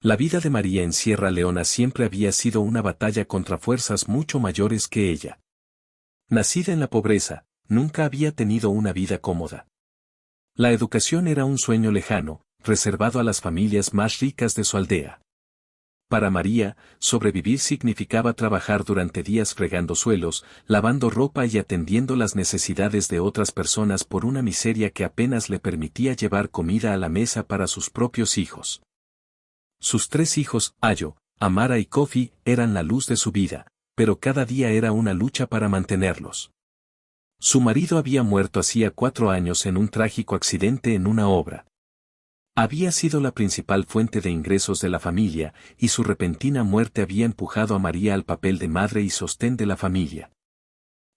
La vida de María en Sierra Leona siempre había sido una batalla contra fuerzas mucho mayores que ella. Nacida en la pobreza, nunca había tenido una vida cómoda. La educación era un sueño lejano, reservado a las familias más ricas de su aldea. Para María, sobrevivir significaba trabajar durante días fregando suelos, lavando ropa y atendiendo las necesidades de otras personas por una miseria que apenas le permitía llevar comida a la mesa para sus propios hijos. Sus 3 hijos, Ayo, Amara y Kofi, eran la luz de su vida, pero cada día era una lucha para mantenerlos. Su marido había muerto hacía 4 años en un trágico accidente en una obra. Había sido la principal fuente de ingresos de la familia, y su repentina muerte había empujado a María al papel de madre y sostén de la familia.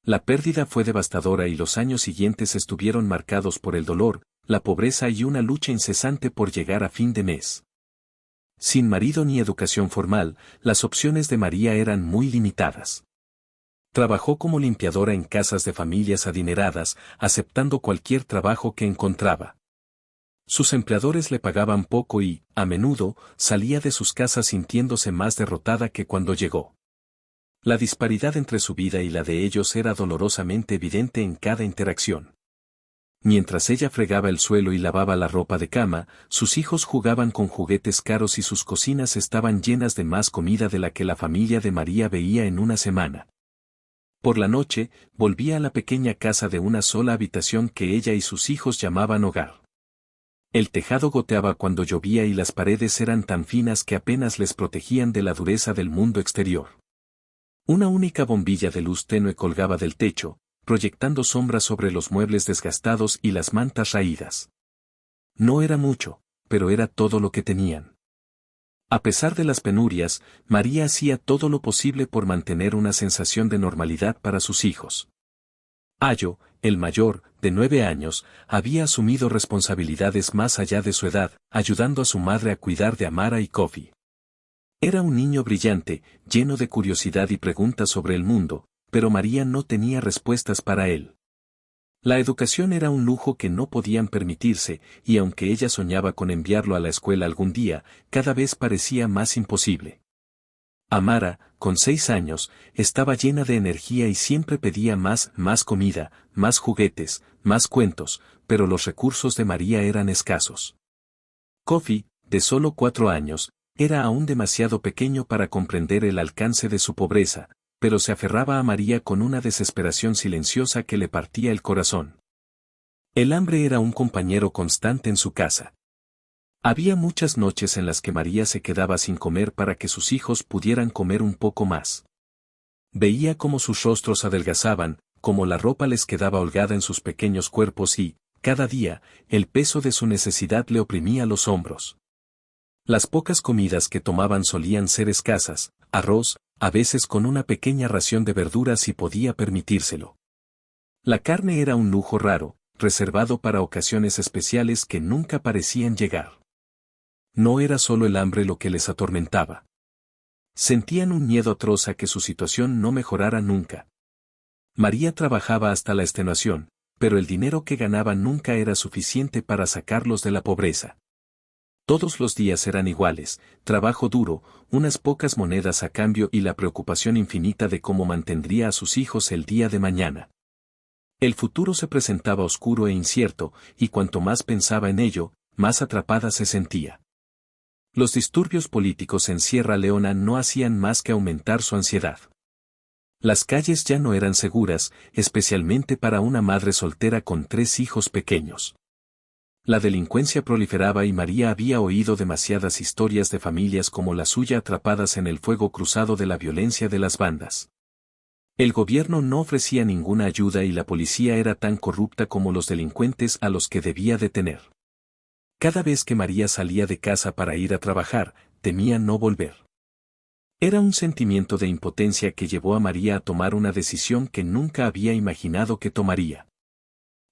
La pérdida fue devastadora y los años siguientes estuvieron marcados por el dolor, la pobreza y una lucha incesante por llegar a fin de mes. Sin marido ni educación formal, las opciones de María eran muy limitadas. Trabajó como limpiadora en casas de familias adineradas, aceptando cualquier trabajo que encontraba. Sus empleadores le pagaban poco y, a menudo, salía de sus casas sintiéndose más derrotada que cuando llegó. La disparidad entre su vida y la de ellos era dolorosamente evidente en cada interacción. Mientras ella fregaba el suelo y lavaba la ropa de cama, sus hijos jugaban con juguetes caros y sus cocinas estaban llenas de más comida de la que la familia de María veía en una semana. Por la noche, volvía a la pequeña casa de una sola habitación que ella y sus hijos llamaban hogar. El tejado goteaba cuando llovía y las paredes eran tan finas que apenas les protegían de la dureza del mundo exterior. Una única bombilla de luz tenue colgaba del techo, proyectando sombras sobre los muebles desgastados y las mantas raídas. No era mucho, pero era todo lo que tenían. A pesar de las penurias, María hacía todo lo posible por mantener una sensación de normalidad para sus hijos. Ayo, el mayor, de 9 años, había asumido responsabilidades más allá de su edad, ayudando a su madre a cuidar de Amara y Kofi. Era un niño brillante, lleno de curiosidad y preguntas sobre el mundo, pero María no tenía respuestas para él. La educación era un lujo que no podían permitirse, y aunque ella soñaba con enviarlo a la escuela algún día, cada vez parecía más imposible. Amara, con 6 años, estaba llena de energía y siempre pedía más comida, más juguetes, más cuentos, pero los recursos de María eran escasos. Kofi, de solo 4 años, era aún demasiado pequeño para comprender el alcance de su pobreza, pero se aferraba a María con una desesperación silenciosa que le partía el corazón. El hambre era un compañero constante en su casa. Había muchas noches en las que María se quedaba sin comer para que sus hijos pudieran comer un poco más. Veía cómo sus rostros adelgazaban, cómo la ropa les quedaba holgada en sus pequeños cuerpos y, cada día, el peso de su necesidad le oprimía los hombros. Las pocas comidas que tomaban solían ser escasas, arroz, a veces con una pequeña ración de verduras si podía permitírselo. La carne era un lujo raro, reservado para ocasiones especiales que nunca parecían llegar. No era solo el hambre lo que les atormentaba. Sentían un miedo atroz a que su situación no mejorara nunca. María trabajaba hasta la extenuación, pero el dinero que ganaba nunca era suficiente para sacarlos de la pobreza. Todos los días eran iguales, trabajo duro, unas pocas monedas a cambio y la preocupación infinita de cómo mantendría a sus hijos el día de mañana. El futuro se presentaba oscuro e incierto, y cuanto más pensaba en ello, más atrapada se sentía. Los disturbios políticos en Sierra Leona no hacían más que aumentar su ansiedad. Las calles ya no eran seguras, especialmente para una madre soltera con 3 hijos pequeños. La delincuencia proliferaba y María había oído demasiadas historias de familias como la suya atrapadas en el fuego cruzado de la violencia de las bandas. El gobierno no ofrecía ninguna ayuda y la policía era tan corrupta como los delincuentes a los que debía detener. Cada vez que María salía de casa para ir a trabajar, temía no volver. Era un sentimiento de impotencia que llevó a María a tomar una decisión que nunca había imaginado que tomaría.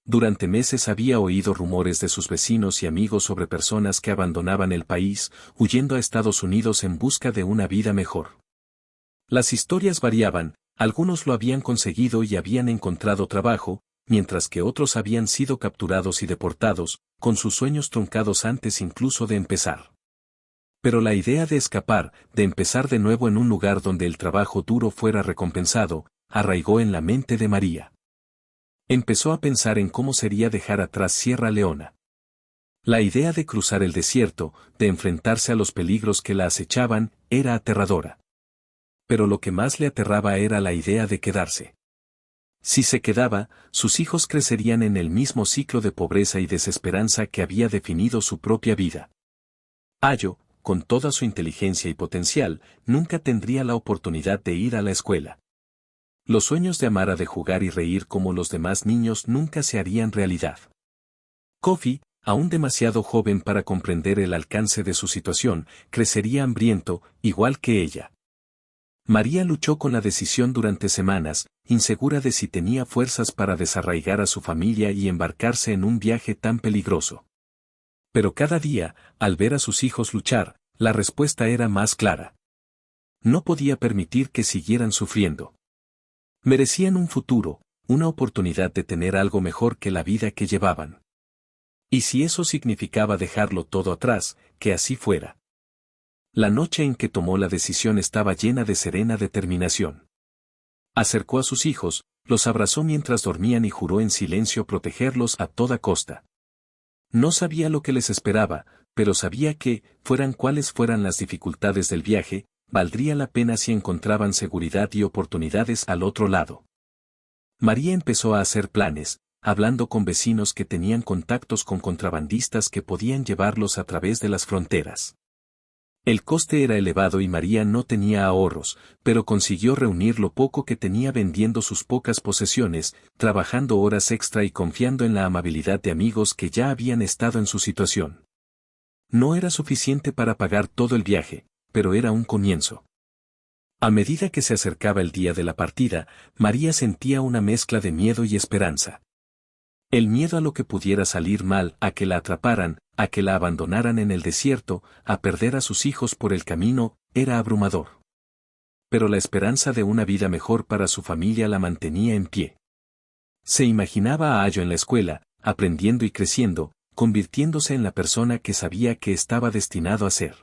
Durante meses había oído rumores de sus vecinos y amigos sobre personas que abandonaban el país, huyendo a Estados Unidos en busca de una vida mejor. Las historias variaban, algunos lo habían conseguido y habían encontrado trabajo, mientras que otros habían sido capturados y deportados, con sus sueños truncados antes incluso de empezar. Pero la idea de escapar, de empezar de nuevo en un lugar donde el trabajo duro fuera recompensado, arraigó en la mente de María. Empezó a pensar en cómo sería dejar atrás Sierra Leona. La idea de cruzar el desierto, de enfrentarse a los peligros que la acechaban, era aterradora. Pero lo que más le aterraba era la idea de quedarse. Si se quedaba, sus hijos crecerían en el mismo ciclo de pobreza y desesperanza que había definido su propia vida. Ayo, con toda su inteligencia y potencial, nunca tendría la oportunidad de ir a la escuela. Los sueños de Amara de jugar y reír como los demás niños nunca se harían realidad. Kofi, aún demasiado joven para comprender el alcance de su situación, crecería hambriento, igual que ella. María luchó con la decisión durante semanas, insegura de si tenía fuerzas para desarraigar a su familia y embarcarse en un viaje tan peligroso. Pero cada día, al ver a sus hijos luchar, la respuesta era más clara. No podía permitir que siguieran sufriendo. Merecían un futuro, una oportunidad de tener algo mejor que la vida que llevaban. Y si eso significaba dejarlo todo atrás, que así fuera. La noche en que tomó la decisión estaba llena de serena determinación. Acercó a sus hijos, los abrazó mientras dormían y juró en silencio protegerlos a toda costa. No sabía lo que les esperaba, pero sabía que, fueran cuales fueran las dificultades del viaje, valdría la pena si encontraban seguridad y oportunidades al otro lado. María empezó a hacer planes, hablando con vecinos que tenían contactos con contrabandistas que podían llevarlos a través de las fronteras. El coste era elevado y María no tenía ahorros, pero consiguió reunir lo poco que tenía vendiendo sus pocas posesiones, trabajando horas extra y confiando en la amabilidad de amigos que ya habían estado en su situación. No era suficiente para pagar todo el viaje, pero era un comienzo. A medida que se acercaba el día de la partida, María sentía una mezcla de miedo y esperanza. El miedo a lo que pudiera salir mal, a que la atraparan, a que la abandonaran en el desierto, a perder a sus hijos por el camino, era abrumador. Pero la esperanza de una vida mejor para su familia la mantenía en pie. Se imaginaba a Ayo en la escuela, aprendiendo y creciendo, convirtiéndose en la persona que sabía que estaba destinado a ser.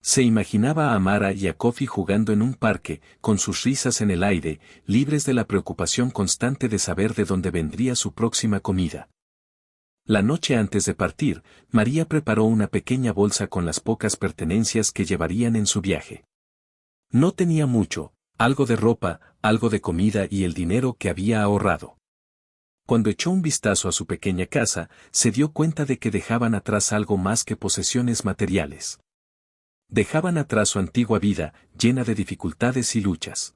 Se imaginaba a Amara y a Kofi jugando en un parque, con sus risas en el aire, libres de la preocupación constante de saber de dónde vendría su próxima comida. La noche antes de partir, María preparó una pequeña bolsa con las pocas pertenencias que llevarían en su viaje. No tenía mucho, algo de ropa, algo de comida y el dinero que había ahorrado. Cuando echó un vistazo a su pequeña casa, se dio cuenta de que dejaban atrás algo más que posesiones materiales. Dejaban atrás su antigua vida, llena de dificultades y luchas.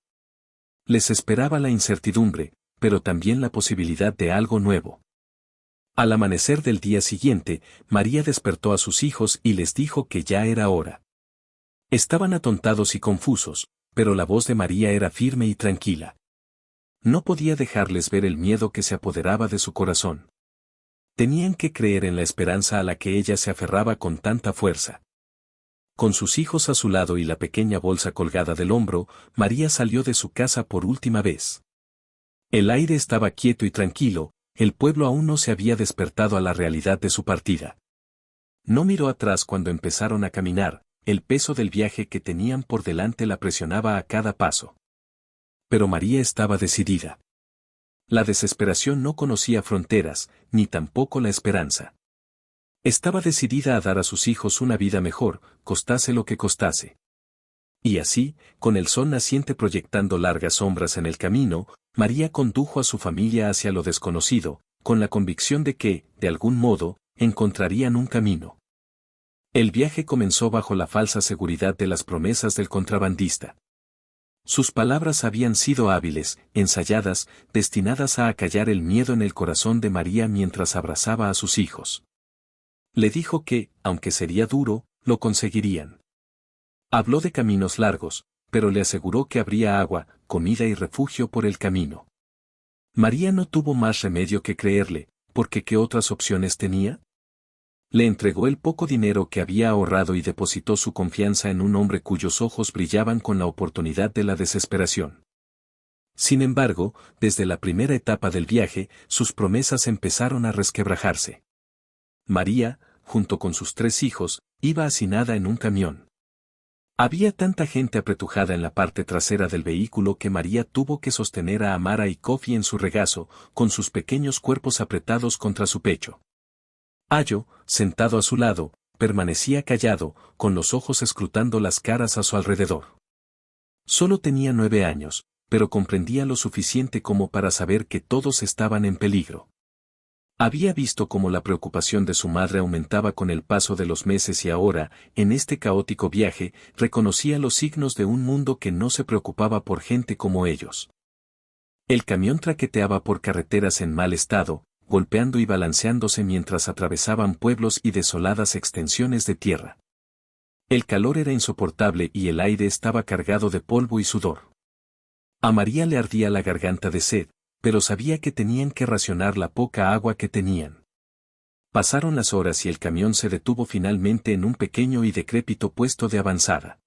Les esperaba la incertidumbre, pero también la posibilidad de algo nuevo. Al amanecer del día siguiente, María despertó a sus hijos y les dijo que ya era hora. Estaban atontados y confusos, pero la voz de María era firme y tranquila. No podía dejarles ver el miedo que se apoderaba de su corazón. Tenían que creer en la esperanza a la que ella se aferraba con tanta fuerza. Con sus hijos a su lado y la pequeña bolsa colgada del hombro, María salió de su casa por última vez. El aire estaba quieto y tranquilo, el pueblo aún no se había despertado a la realidad de su partida. No miró atrás cuando empezaron a caminar, el peso del viaje que tenían por delante la presionaba a cada paso. Pero María estaba decidida. La desesperación no conocía fronteras, ni tampoco la esperanza. Estaba decidida a dar a sus hijos una vida mejor, costase lo que costase. Y así, con el sol naciente proyectando largas sombras en el camino, María condujo a su familia hacia lo desconocido, con la convicción de que, de algún modo, encontrarían un camino. El viaje comenzó bajo la falsa seguridad de las promesas del contrabandista. Sus palabras habían sido hábiles, ensayadas, destinadas a acallar el miedo en el corazón de María mientras abrazaba a sus hijos. Le dijo que, aunque sería duro, lo conseguirían. Habló de caminos largos, pero le aseguró que habría agua, comida y refugio por el camino. María no tuvo más remedio que creerle, porque ¿qué otras opciones tenía? Le entregó el poco dinero que había ahorrado y depositó su confianza en un hombre cuyos ojos brillaban con la oportunidad de la desesperación. Sin embargo, desde la primera etapa del viaje, sus promesas empezaron a resquebrajarse. María, junto con sus 3 hijos, iba hacinada en un camión. Había tanta gente apretujada en la parte trasera del vehículo que María tuvo que sostener a Amara y Kofi en su regazo, con sus pequeños cuerpos apretados contra su pecho. Ayo, sentado a su lado, permanecía callado, con los ojos escrutando las caras a su alrededor. Solo tenía 9 años, pero comprendía lo suficiente como para saber que todos estaban en peligro. Había visto cómo la preocupación de su madre aumentaba con el paso de los meses y ahora, en este caótico viaje, reconocía los signos de un mundo que no se preocupaba por gente como ellos. El camión traqueteaba por carreteras en mal estado, golpeando y balanceándose mientras atravesaban pueblos y desoladas extensiones de tierra. El calor era insoportable y el aire estaba cargado de polvo y sudor. A María le ardía la garganta de sed, pero sabía que tenían que racionar la poca agua que tenían. Pasaron las horas y el camión se detuvo finalmente en un pequeño y decrépito puesto de avanzada.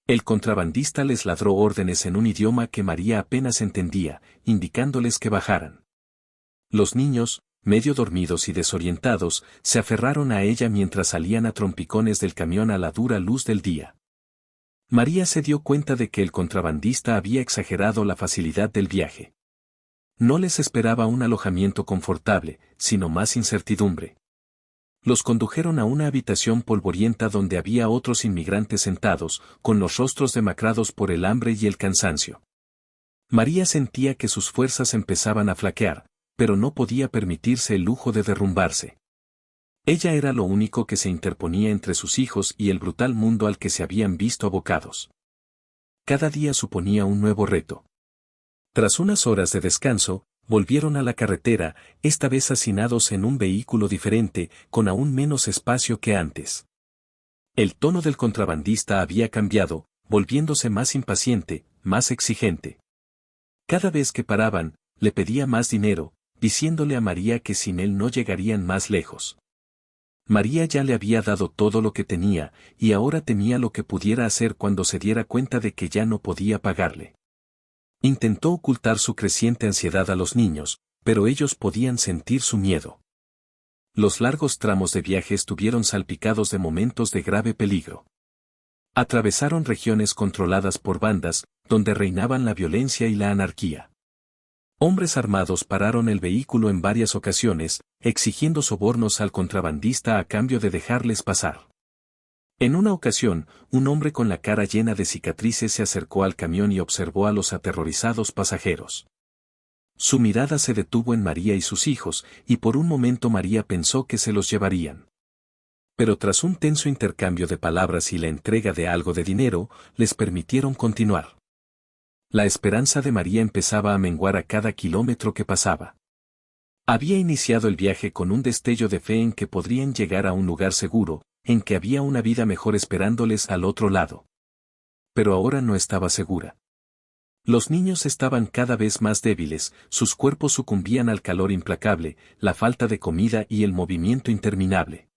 El contrabandista les ladró órdenes en un idioma que María apenas entendía, indicándoles que bajaran. Los niños, medio dormidos y desorientados, se aferraron a ella mientras salían a trompicones del camión a la dura luz del día. María se dio cuenta de que el contrabandista había exagerado la facilidad del viaje. No les esperaba un alojamiento confortable, sino más incertidumbre. Los condujeron a una habitación polvorienta donde había otros inmigrantes sentados, con los rostros demacrados por el hambre y el cansancio. María sentía que sus fuerzas empezaban a flaquear, pero no podía permitirse el lujo de derrumbarse. Ella era lo único que se interponía entre sus hijos y el brutal mundo al que se habían visto abocados. Cada día suponía un nuevo reto. Tras unas horas de descanso, volvieron a la carretera, esta vez hacinados en un vehículo diferente, con aún menos espacio que antes. El tono del contrabandista había cambiado, volviéndose más impaciente, más exigente. Cada vez que paraban, le pedía más dinero, diciéndole a María que sin él no llegarían más lejos. María ya le había dado todo lo que tenía, y ahora temía lo que pudiera hacer cuando se diera cuenta de que ya no podía pagarle. Intentó ocultar su creciente ansiedad a los niños, pero ellos podían sentir su miedo. Los largos tramos de viaje estuvieron salpicados de momentos de grave peligro. Atravesaron regiones controladas por bandas, donde reinaban la violencia y la anarquía. Hombres armados pararon el vehículo en varias ocasiones, exigiendo sobornos al contrabandista a cambio de dejarles pasar. En una ocasión, un hombre con la cara llena de cicatrices se acercó al camión y observó a los aterrorizados pasajeros. Su mirada se detuvo en María y sus hijos, y por un momento María pensó que se los llevarían. Pero tras un tenso intercambio de palabras y la entrega de algo de dinero, les permitieron continuar. La esperanza de María empezaba a menguar a cada kilómetro que pasaba. Había iniciado el viaje con un destello de fe en que podrían llegar a un lugar seguro, en que había una vida mejor esperándoles al otro lado. Pero ahora no estaba segura. Los niños estaban cada vez más débiles, sus cuerpos sucumbían al calor implacable, la falta de comida y el movimiento interminable.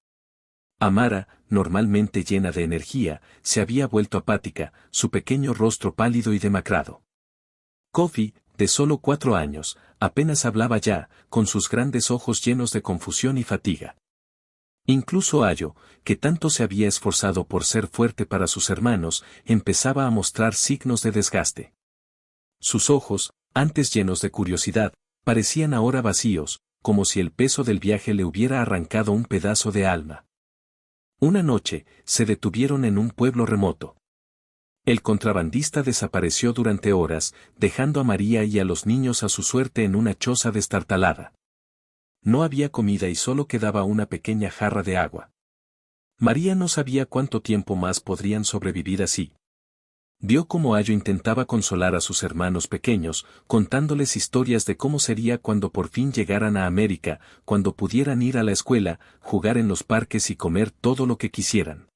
Amara, normalmente llena de energía, se había vuelto apática, su pequeño rostro pálido y demacrado. Kofi, de solo 4 años, apenas hablaba ya, con sus grandes ojos llenos de confusión y fatiga. Incluso Ayo, que tanto se había esforzado por ser fuerte para sus hermanos, empezaba a mostrar signos de desgaste. Sus ojos, antes llenos de curiosidad, parecían ahora vacíos, como si el peso del viaje le hubiera arrancado un pedazo de alma. Una noche, se detuvieron en un pueblo remoto. El contrabandista desapareció durante horas, dejando a María y a los niños a su suerte en una choza destartalada. No había comida y solo quedaba una pequeña jarra de agua. María no sabía cuánto tiempo más podrían sobrevivir así. Vio cómo Ayo intentaba consolar a sus hermanos pequeños, contándoles historias de cómo sería cuando por fin llegaran a América, cuando pudieran ir a la escuela, jugar en los parques y comer todo lo que quisieran.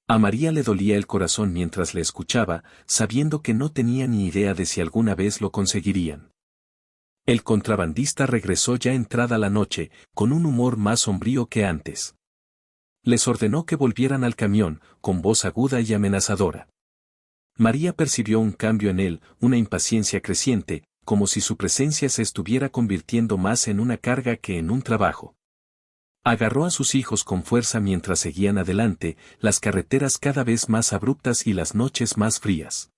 A María le dolía el corazón mientras le escuchaba, sabiendo que no tenía ni idea de si alguna vez lo conseguirían. El contrabandista regresó ya entrada la noche, con un humor más sombrío que antes. Les ordenó que volvieran al camión, con voz aguda y amenazadora. María percibió un cambio en él, una impaciencia creciente, como si su presencia se estuviera convirtiendo más en una carga que en un trabajo. Agarró a sus hijos con fuerza mientras seguían adelante, las carreteras cada vez más abruptas y las noches más frías.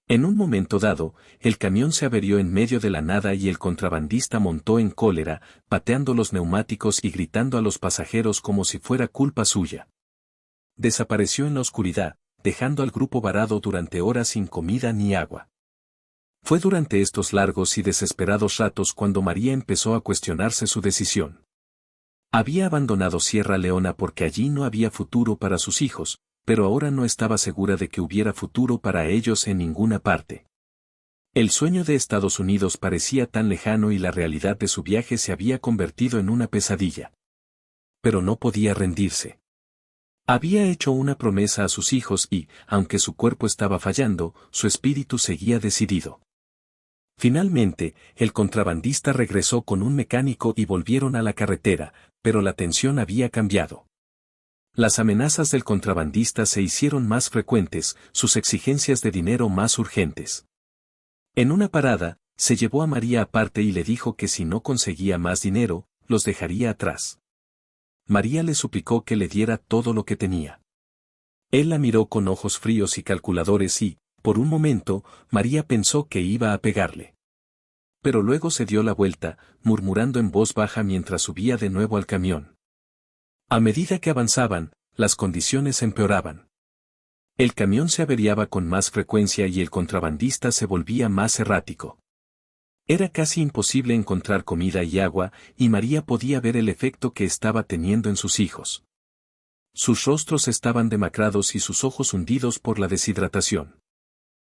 En un momento dado, el camión se averió en medio de la nada y el contrabandista montó en cólera, pateando los neumáticos y gritando a los pasajeros como si fuera culpa suya. Desapareció en la oscuridad, dejando al grupo varado durante horas sin comida ni agua. Fue durante estos largos y desesperados ratos cuando María empezó a cuestionarse su decisión. Había abandonado Sierra Leona porque allí no había futuro para sus hijos, pero ahora no estaba segura de que hubiera futuro para ellos en ninguna parte. El sueño de Estados Unidos parecía tan lejano y la realidad de su viaje se había convertido en una pesadilla. Pero no podía rendirse. Había hecho una promesa a sus hijos y, aunque su cuerpo estaba fallando, su espíritu seguía decidido. Finalmente, el contrabandista regresó con un mecánico y volvieron a la carretera, pero la tensión había cambiado. Las amenazas del contrabandista se hicieron más frecuentes, sus exigencias de dinero más urgentes. En una parada, se llevó a María aparte y le dijo que si no conseguía más dinero, los dejaría atrás. María le suplicó que le diera todo lo que tenía. Él la miró con ojos fríos y calculadores y, por un momento, María pensó que iba a pegarle. Pero luego se dio la vuelta, murmurando en voz baja mientras subía de nuevo al camión. A medida que avanzaban, las condiciones empeoraban. El camión se averiaba con más frecuencia y el contrabandista se volvía más errático. Era casi imposible encontrar comida y agua, y María podía ver el efecto que estaba teniendo en sus hijos. Sus rostros estaban demacrados y sus ojos hundidos por la deshidratación.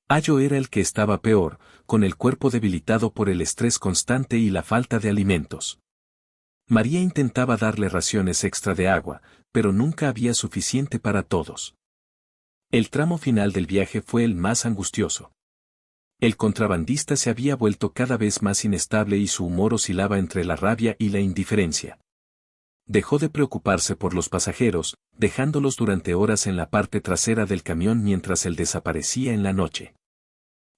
Ayo era el que estaba peor, con el cuerpo debilitado por el estrés constante y la falta de alimentos. María intentaba darle raciones extra de agua, pero nunca había suficiente para todos. El tramo final del viaje fue el más angustioso. El contrabandista se había vuelto cada vez más inestable y su humor oscilaba entre la rabia y la indiferencia. Dejó de preocuparse por los pasajeros, dejándolos durante horas en la parte trasera del camión mientras él desaparecía en la noche.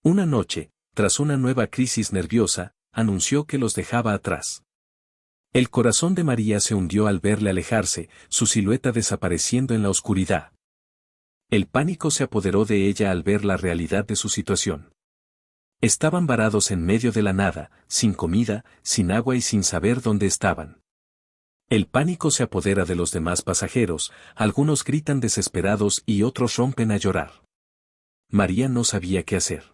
Una noche, tras una nueva crisis nerviosa, anunció que los dejaba atrás. El corazón de María se hundió al verle alejarse, su silueta desapareciendo en la oscuridad. El pánico se apoderó de ella al ver la realidad de su situación. Estaban varados en medio de la nada, sin comida, sin agua y sin saber dónde estaban. El pánico se apodera de los demás pasajeros, algunos gritan desesperados y otros rompen a llorar. María no sabía qué hacer.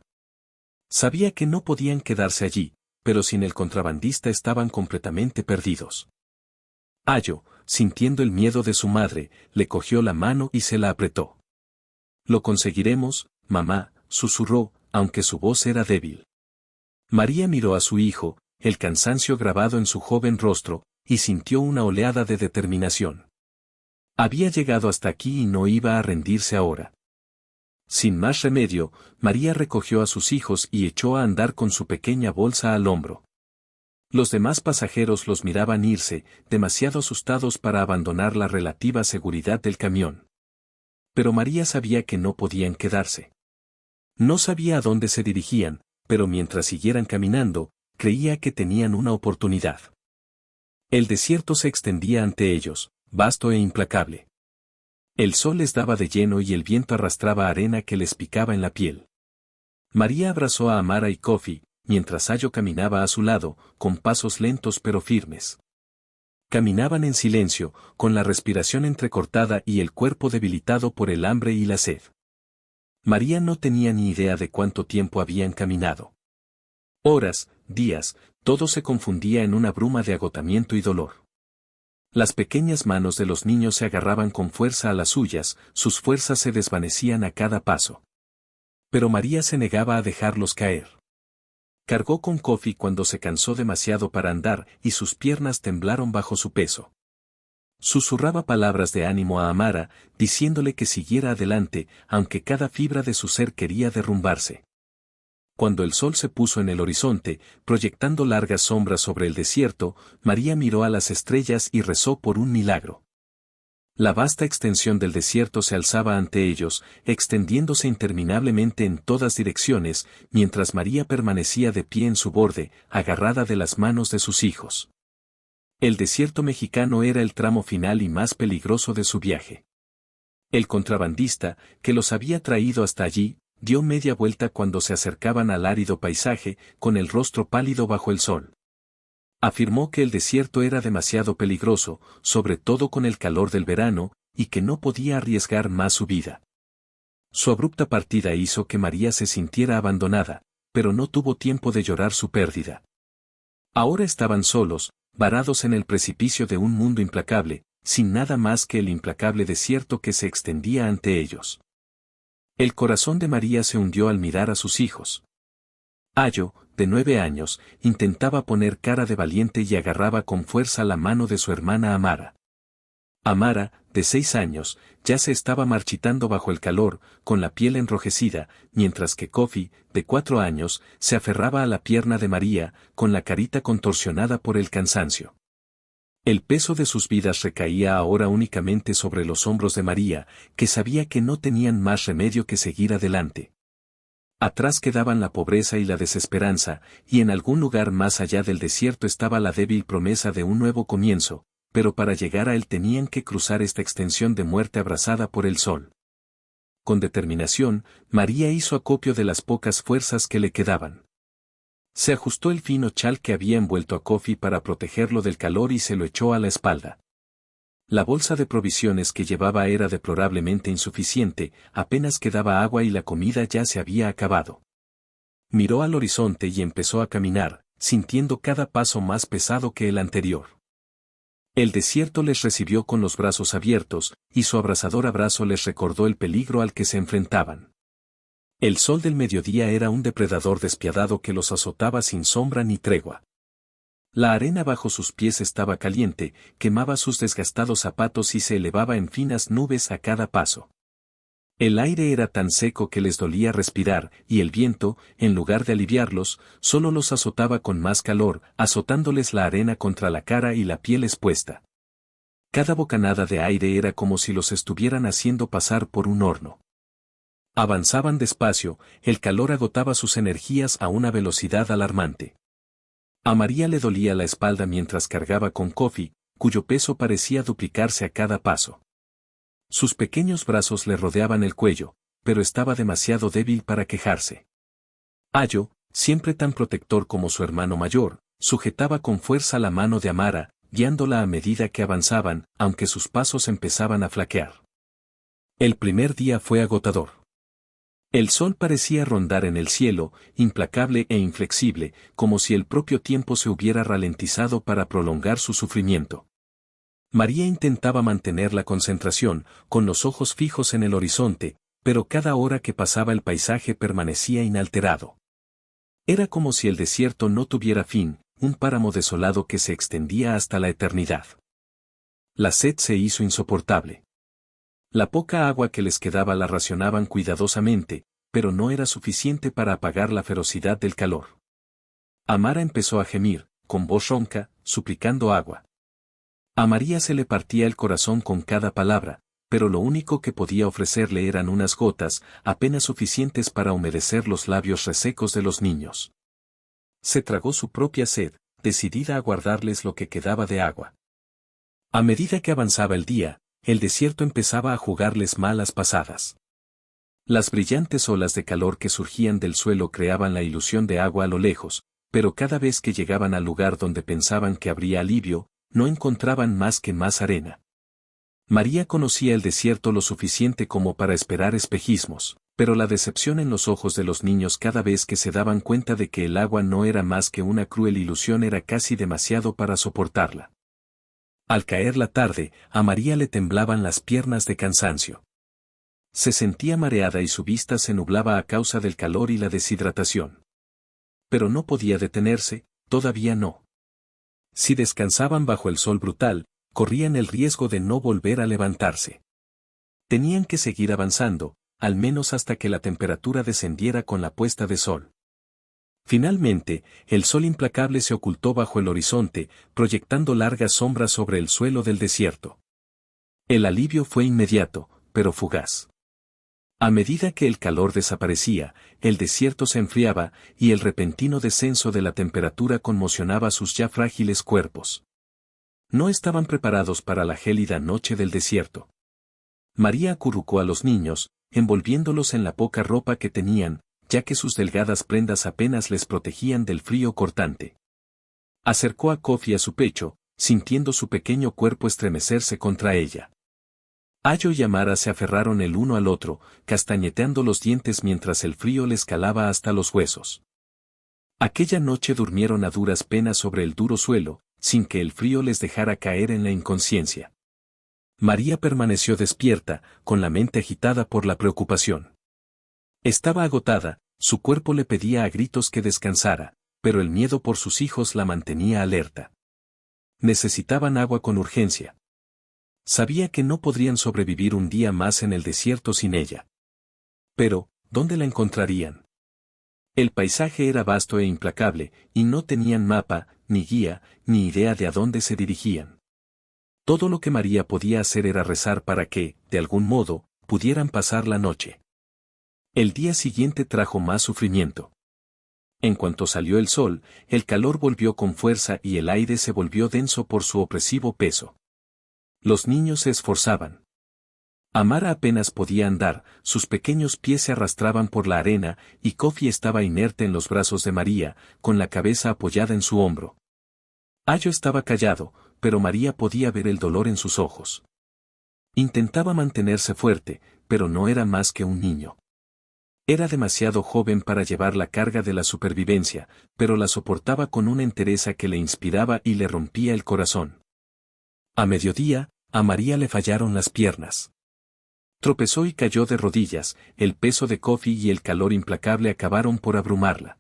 Sabía que no podían quedarse allí, pero sin el contrabandista estaban completamente perdidos. Ayo, sintiendo el miedo de su madre, le cogió la mano y se la apretó. «Lo conseguiremos, mamá», susurró, aunque su voz era débil. María miró a su hijo, el cansancio grabado en su joven rostro, y sintió una oleada de determinación. Había llegado hasta aquí y no iba a rendirse ahora. Sin más remedio, María recogió a sus hijos y echó a andar con su pequeña bolsa al hombro. Los demás pasajeros los miraban irse, demasiado asustados para abandonar la relativa seguridad del camión. Pero María sabía que no podían quedarse. No sabía a dónde se dirigían, pero mientras siguieran caminando, creía que tenían una oportunidad. El desierto se extendía ante ellos, vasto e implacable. El sol les daba de lleno y el viento arrastraba arena que les picaba en la piel. María abrazó a Amara y Kofi, mientras Ayo caminaba a su lado, con pasos lentos pero firmes. Caminaban en silencio, con la respiración entrecortada y el cuerpo debilitado por el hambre y la sed. María no tenía ni idea de cuánto tiempo habían caminado. Horas, días, todo se confundía en una bruma de agotamiento y dolor. Las pequeñas manos de los niños se agarraban con fuerza a las suyas, sus fuerzas se desvanecían a cada paso. Pero María se negaba a dejarlos caer. Cargó con Kofi cuando se cansó demasiado para andar y sus piernas temblaron bajo su peso. Susurraba palabras de ánimo a Amara, diciéndole que siguiera adelante, aunque cada fibra de su ser quería derrumbarse. Cuando el sol se puso en el horizonte, proyectando largas sombras sobre el desierto, María miró a las estrellas y rezó por un milagro. La vasta extensión del desierto se alzaba ante ellos, extendiéndose interminablemente en todas direcciones, mientras María permanecía de pie en su borde, agarrada de las manos de sus hijos. El desierto mexicano era el tramo final y más peligroso de su viaje. El contrabandista, que los había traído hasta allí, dio media vuelta cuando se acercaban al árido paisaje, con el rostro pálido bajo el sol. Afirmó que el desierto era demasiado peligroso, sobre todo con el calor del verano, y que no podía arriesgar más su vida. Su abrupta partida hizo que María se sintiera abandonada, pero no tuvo tiempo de llorar su pérdida. Ahora estaban solos, varados en el precipicio de un mundo implacable, sin nada más que el implacable desierto que se extendía ante ellos. El corazón de María se hundió al mirar a sus hijos. Ayo, de 9 años, intentaba poner cara de valiente y agarraba con fuerza la mano de su hermana Amara. Amara, de 6 años, ya se estaba marchitando bajo el calor, con la piel enrojecida, mientras que Kofi, de 4 años, se aferraba a la pierna de María, con la carita contorsionada por el cansancio. El peso de sus vidas recaía ahora únicamente sobre los hombros de María, que sabía que no tenían más remedio que seguir adelante. Atrás quedaban la pobreza y la desesperanza, y en algún lugar más allá del desierto estaba la débil promesa de un nuevo comienzo, pero para llegar a él tenían que cruzar esta extensión de muerte abrasada por el sol. Con determinación, María hizo acopio de las pocas fuerzas que le quedaban. Se ajustó el fino chal que había envuelto a Kofi para protegerlo del calor y se lo echó a la espalda. La bolsa de provisiones que llevaba era deplorablemente insuficiente, apenas quedaba agua y la comida ya se había acabado. Miró al horizonte y empezó a caminar, sintiendo cada paso más pesado que el anterior. El desierto les recibió con los brazos abiertos, y su abrasador abrazo les recordó el peligro al que se enfrentaban. El sol del mediodía era un depredador despiadado que los azotaba sin sombra ni tregua. La arena bajo sus pies estaba caliente, quemaba sus desgastados zapatos y se elevaba en finas nubes a cada paso. El aire era tan seco que les dolía respirar, y el viento, en lugar de aliviarlos, solo los azotaba con más calor, azotándoles la arena contra la cara y la piel expuesta. Cada bocanada de aire era como si los estuvieran haciendo pasar por un horno. Avanzaban despacio, el calor agotaba sus energías a una velocidad alarmante. A María le dolía la espalda mientras cargaba con Kofi, cuyo peso parecía duplicarse a cada paso. Sus pequeños brazos le rodeaban el cuello, pero estaba demasiado débil para quejarse. Ayo, siempre tan protector como su hermano mayor, sujetaba con fuerza la mano de Amara, guiándola a medida que avanzaban, aunque sus pasos empezaban a flaquear. El primer día fue agotador. El sol parecía rondar en el cielo, implacable e inflexible, como si el propio tiempo se hubiera ralentizado para prolongar su sufrimiento. María intentaba mantener la concentración, con los ojos fijos en el horizonte, pero cada hora que pasaba el paisaje permanecía inalterado. Era como si el desierto no tuviera fin, un páramo desolado que se extendía hasta la eternidad. La sed se hizo insoportable. La poca agua que les quedaba la racionaban cuidadosamente, pero no era suficiente para apagar la ferocidad del calor. Amara empezó a gemir, con voz ronca, suplicando agua. A María se le partía el corazón con cada palabra, pero lo único que podía ofrecerle eran unas gotas, apenas suficientes para humedecer los labios resecos de los niños. Se tragó su propia sed, decidida a guardarles lo que quedaba de agua. A medida que avanzaba el día, el desierto empezaba a jugarles malas pasadas. Las brillantes olas de calor que surgían del suelo creaban la ilusión de agua a lo lejos, pero cada vez que llegaban al lugar donde pensaban que habría alivio, no encontraban más que más arena. María conocía el desierto lo suficiente como para esperar espejismos, pero la decepción en los ojos de los niños cada vez que se daban cuenta de que el agua no era más que una cruel ilusión era casi demasiado para soportarla. Al caer la tarde, a María le temblaban las piernas de cansancio. Se sentía mareada y su vista se nublaba a causa del calor y la deshidratación. Pero no podía detenerse, todavía no. Si descansaban bajo el sol brutal, corrían el riesgo de no volver a levantarse. Tenían que seguir avanzando, al menos hasta que la temperatura descendiera con la puesta de sol. Finalmente, el sol implacable se ocultó bajo el horizonte, proyectando largas sombras sobre el suelo del desierto. El alivio fue inmediato, pero fugaz. A medida que el calor desaparecía, el desierto se enfriaba, y el repentino descenso de la temperatura conmocionaba sus ya frágiles cuerpos. No estaban preparados para la gélida noche del desierto. María acurrucó a los niños, envolviéndolos en la poca ropa que tenían, ya que sus delgadas prendas apenas les protegían del frío cortante. Acercó a Kofi a su pecho, sintiendo su pequeño cuerpo estremecerse contra ella. Ayo y Amara se aferraron el uno al otro, castañeteando los dientes mientras el frío les calaba hasta los huesos. Aquella noche durmieron a duras penas sobre el duro suelo, sin que el frío les dejara caer en la inconsciencia. María permaneció despierta, con la mente agitada por la preocupación. Estaba agotada, su cuerpo le pedía a gritos que descansara, pero el miedo por sus hijos la mantenía alerta. Necesitaban agua con urgencia. Sabía que no podrían sobrevivir un día más en el desierto sin ella. Pero, ¿dónde la encontrarían? El paisaje era vasto e implacable, y no tenían mapa, ni guía, ni idea de a dónde se dirigían. Todo lo que María podía hacer era rezar para que, de algún modo, pudieran pasar la noche. El día siguiente trajo más sufrimiento. En cuanto salió el sol, el calor volvió con fuerza y el aire se volvió denso por su opresivo peso. Los niños se esforzaban. Amara apenas podía andar, sus pequeños pies se arrastraban por la arena, y Kofi estaba inerte en los brazos de María, con la cabeza apoyada en su hombro. Ayo estaba callado, pero María podía ver el dolor en sus ojos. Intentaba mantenerse fuerte, pero no era más que un niño. Era demasiado joven para llevar la carga de la supervivencia, pero la soportaba con una entereza que le inspiraba y le rompía el corazón. A mediodía, a María le fallaron las piernas. Tropezó y cayó de rodillas, el peso de Kofi y el calor implacable acabaron por abrumarla.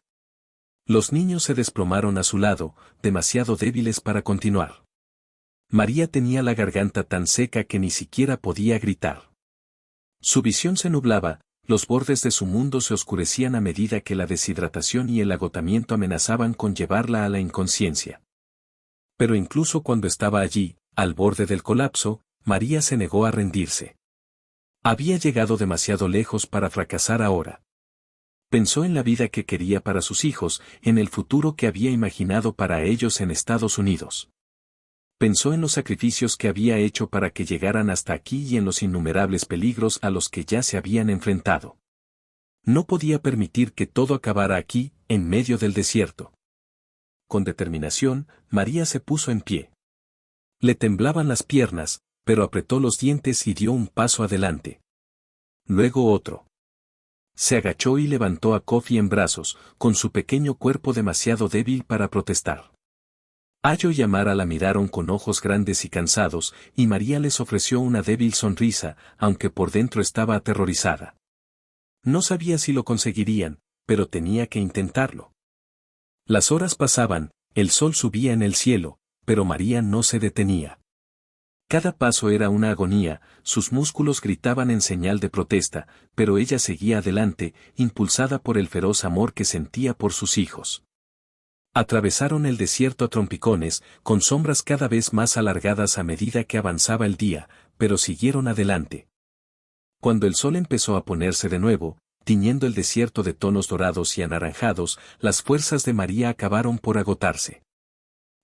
Los niños se desplomaron a su lado, demasiado débiles para continuar. María tenía la garganta tan seca que ni siquiera podía gritar. Su visión se nublaba, los bordes de su mundo se oscurecían a medida que la deshidratación y el agotamiento amenazaban con llevarla a la inconsciencia. Pero incluso cuando estaba allí, al borde del colapso, María se negó a rendirse. Había llegado demasiado lejos para fracasar ahora. Pensó en la vida que quería para sus hijos, en el futuro que había imaginado para ellos en Estados Unidos. Pensó en los sacrificios que había hecho para que llegaran hasta aquí y en los innumerables peligros a los que ya se habían enfrentado. No podía permitir que todo acabara aquí, en medio del desierto. Con determinación, María se puso en pie. Le temblaban las piernas, pero apretó los dientes y dio un paso adelante. Luego otro. Se agachó y levantó a Kofi en brazos, con su pequeño cuerpo demasiado débil para protestar. Ayo y Amara la miraron con ojos grandes y cansados, y María les ofreció una débil sonrisa, aunque por dentro estaba aterrorizada. No sabía si lo conseguirían, pero tenía que intentarlo. Las horas pasaban, el sol subía en el cielo, pero María no se detenía. Cada paso era una agonía, sus músculos gritaban en señal de protesta, pero ella seguía adelante, impulsada por el feroz amor que sentía por sus hijos. Atravesaron el desierto a trompicones, con sombras cada vez más alargadas a medida que avanzaba el día, pero siguieron adelante. Cuando el sol empezó a ponerse de nuevo, tiñendo el desierto de tonos dorados y anaranjados, las fuerzas de María acabaron por agotarse.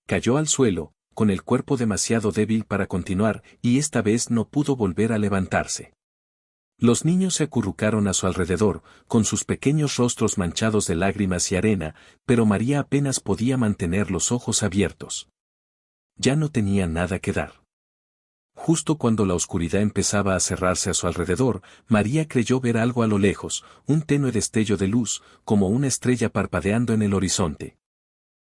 Cayó al suelo, con el cuerpo demasiado débil para continuar, y esta vez no pudo volver a levantarse. Los niños se acurrucaron a su alrededor, con sus pequeños rostros manchados de lágrimas y arena, pero María apenas podía mantener los ojos abiertos. Ya no tenía nada que dar. Justo cuando la oscuridad empezaba a cerrarse a su alrededor, María creyó ver algo a lo lejos, un tenue destello de luz, como una estrella parpadeando en el horizonte.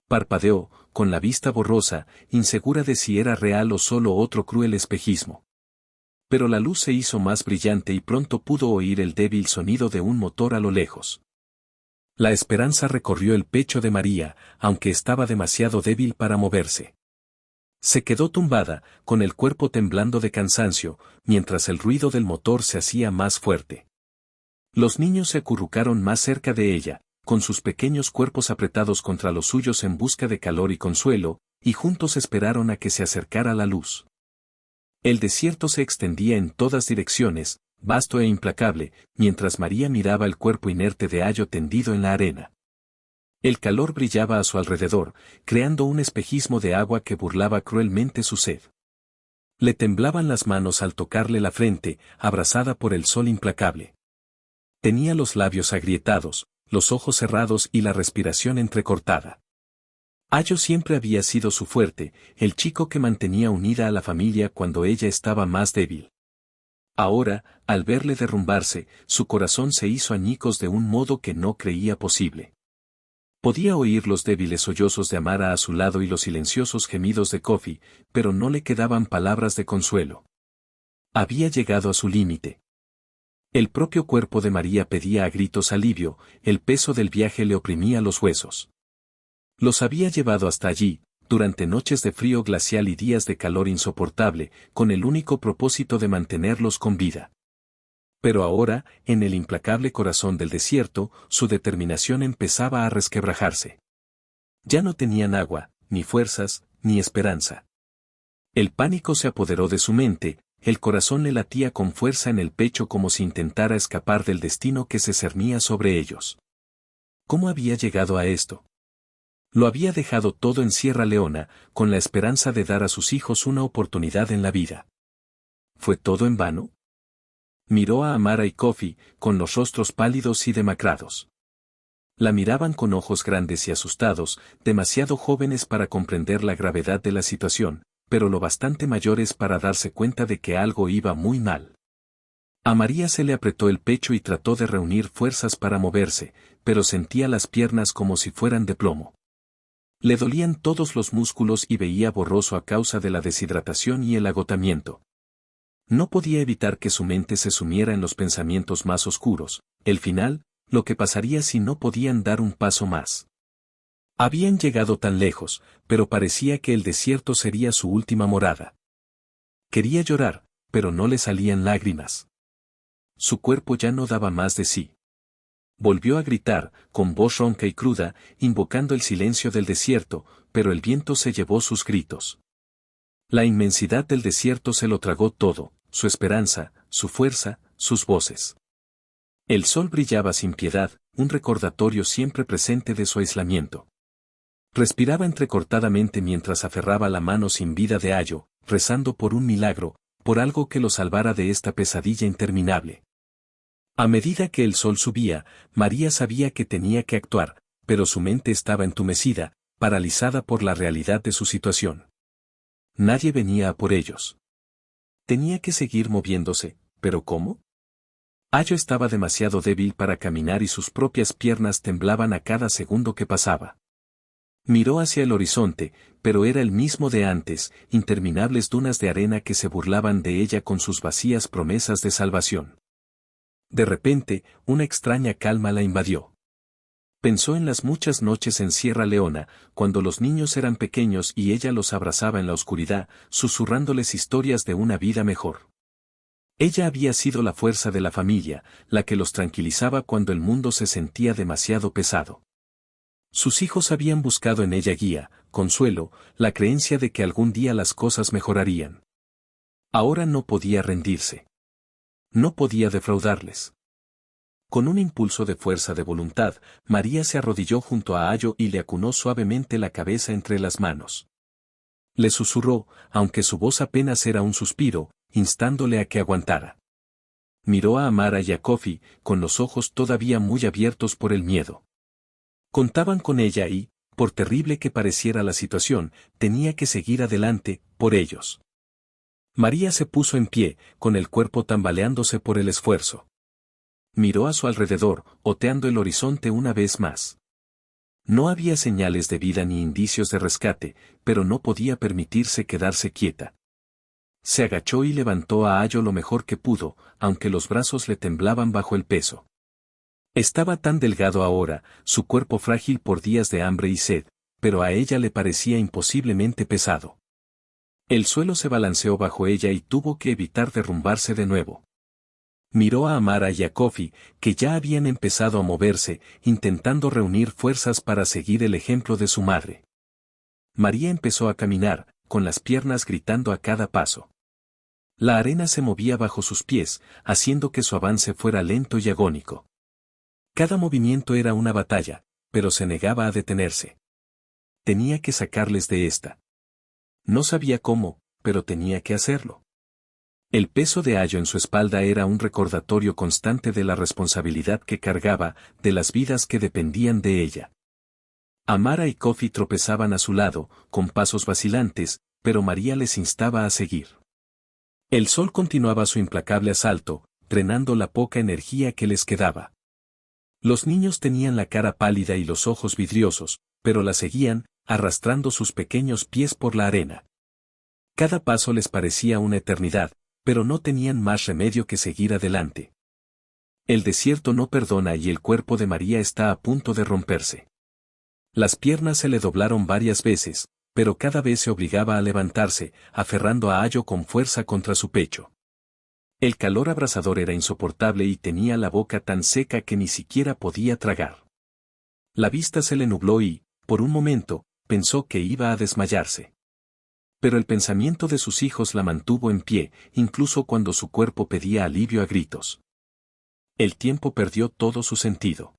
Parpadeó, con la vista borrosa, insegura de si era real o solo otro cruel espejismo. Pero la luz se hizo más brillante y pronto pudo oír el débil sonido de un motor a lo lejos. La esperanza recorrió el pecho de María, aunque estaba demasiado débil para moverse. Se quedó tumbada, con el cuerpo temblando de cansancio, mientras el ruido del motor se hacía más fuerte. Los niños se acurrucaron más cerca de ella, con sus pequeños cuerpos apretados contra los suyos en busca de calor y consuelo, y juntos esperaron a que se acercara la luz. El desierto se extendía en todas direcciones, vasto e implacable, mientras María miraba el cuerpo inerte de Ayo tendido en la arena. El calor brillaba a su alrededor, creando un espejismo de agua que burlaba cruelmente su sed. Le temblaban las manos al tocarle la frente, abrasada por el sol implacable. Tenía los labios agrietados, los ojos cerrados y la respiración entrecortada. Ayo siempre había sido su fuerte, el chico que mantenía unida a la familia cuando ella estaba más débil. Ahora, al verle derrumbarse, su corazón se hizo añicos de un modo que no creía posible. Podía oír los débiles sollozos de Amara a su lado y los silenciosos gemidos de Kofi, pero no le quedaban palabras de consuelo. Había llegado a su límite. El propio cuerpo de María pedía a gritos alivio, el peso del viaje le oprimía los huesos. Los había llevado hasta allí, durante noches de frío glacial y días de calor insoportable, con el único propósito de mantenerlos con vida. Pero ahora, en el implacable corazón del desierto, su determinación empezaba a resquebrajarse. Ya no tenían agua, ni fuerzas, ni esperanza. El pánico se apoderó de su mente, el corazón le latía con fuerza en el pecho como si intentara escapar del destino que se cernía sobre ellos. ¿Cómo había llegado a esto? Lo había dejado todo en Sierra Leona, con la esperanza de dar a sus hijos una oportunidad en la vida. ¿Fue todo en vano? Miró a Amara y Kofi, con los rostros pálidos y demacrados. La miraban con ojos grandes y asustados, demasiado jóvenes para comprender la gravedad de la situación, pero lo bastante mayores para darse cuenta de que algo iba muy mal. A María se le apretó el pecho y trató de reunir fuerzas para moverse, pero sentía las piernas como si fueran de plomo. Le dolían todos los músculos y veía borroso a causa de la deshidratación y el agotamiento. No podía evitar que su mente se sumiera en los pensamientos más oscuros, el final, lo que pasaría si no podían dar un paso más. Habían llegado tan lejos, pero parecía que el desierto sería su última morada. Quería llorar, pero no le salían lágrimas. Su cuerpo ya no daba más de sí. Volvió a gritar, con voz ronca y cruda, invocando el silencio del desierto, pero el viento se llevó sus gritos. La inmensidad del desierto se lo tragó todo, su esperanza, su fuerza, sus voces. El sol brillaba sin piedad, un recordatorio siempre presente de su aislamiento. Respiraba entrecortadamente mientras aferraba la mano sin vida de Ayo, rezando por un milagro, por algo que lo salvara de esta pesadilla interminable. A medida que el sol subía, María sabía que tenía que actuar, pero su mente estaba entumecida, paralizada por la realidad de su situación. Nadie venía a por ellos. Tenía que seguir moviéndose, ¿pero cómo? Ayo estaba demasiado débil para caminar y sus propias piernas temblaban a cada segundo que pasaba. Miró hacia el horizonte, pero era el mismo de antes, interminables dunas de arena que se burlaban de ella con sus vacías promesas de salvación. De repente, una extraña calma la invadió. Pensó en las muchas noches en Sierra Leona, cuando los niños eran pequeños y ella los abrazaba en la oscuridad, susurrándoles historias de una vida mejor. Ella había sido la fuerza de la familia, la que los tranquilizaba cuando el mundo se sentía demasiado pesado. Sus hijos habían buscado en ella guía, consuelo, la creencia de que algún día las cosas mejorarían. Ahora no podía rendirse. No podía defraudarles. Con un impulso de fuerza de voluntad, María se arrodilló junto a Ayo y le acunó suavemente la cabeza entre las manos. Le susurró, aunque su voz apenas era un suspiro, instándole a que aguantara. Miró a Amara y a Kofi, con los ojos todavía muy abiertos por el miedo. Contaban con ella y, por terrible que pareciera la situación, tenía que seguir adelante, por ellos. María se puso en pie, con el cuerpo tambaleándose por el esfuerzo. Miró a su alrededor, oteando el horizonte una vez más. No había señales de vida ni indicios de rescate, pero no podía permitirse quedarse quieta. Se agachó y levantó a Ayo lo mejor que pudo, aunque los brazos le temblaban bajo el peso. Estaba tan delgado ahora, su cuerpo frágil por días de hambre y sed, pero a ella le parecía imposiblemente pesado. El suelo se balanceó bajo ella y tuvo que evitar derrumbarse de nuevo. Miró a Amara y a Kofi, que ya habían empezado a moverse, intentando reunir fuerzas para seguir el ejemplo de su madre. María empezó a caminar, con las piernas gritando a cada paso. La arena se movía bajo sus pies, haciendo que su avance fuera lento y agónico. Cada movimiento era una batalla, pero se negaba a detenerse. Tenía que sacarles de esta. No sabía cómo, pero tenía que hacerlo. El peso de Ayo en su espalda era un recordatorio constante de la responsabilidad que cargaba, de las vidas que dependían de ella. Amara y Kofi tropezaban a su lado, con pasos vacilantes, pero María les instaba a seguir. El sol continuaba su implacable asalto, drenando la poca energía que les quedaba. Los niños tenían la cara pálida y los ojos vidriosos, pero la seguían, arrastrando sus pequeños pies por la arena. Cada paso les parecía una eternidad, pero no tenían más remedio que seguir adelante. El desierto no perdona y el cuerpo de María está a punto de romperse. Las piernas se le doblaron varias veces, pero cada vez se obligaba a levantarse, aferrando a Ayo con fuerza contra su pecho. El calor abrasador era insoportable y tenía la boca tan seca que ni siquiera podía tragar. La vista se le nubló y, por un momento, pensó que iba a desmayarse. Pero el pensamiento de sus hijos la mantuvo en pie, incluso cuando su cuerpo pedía alivio a gritos. El tiempo perdió todo su sentido.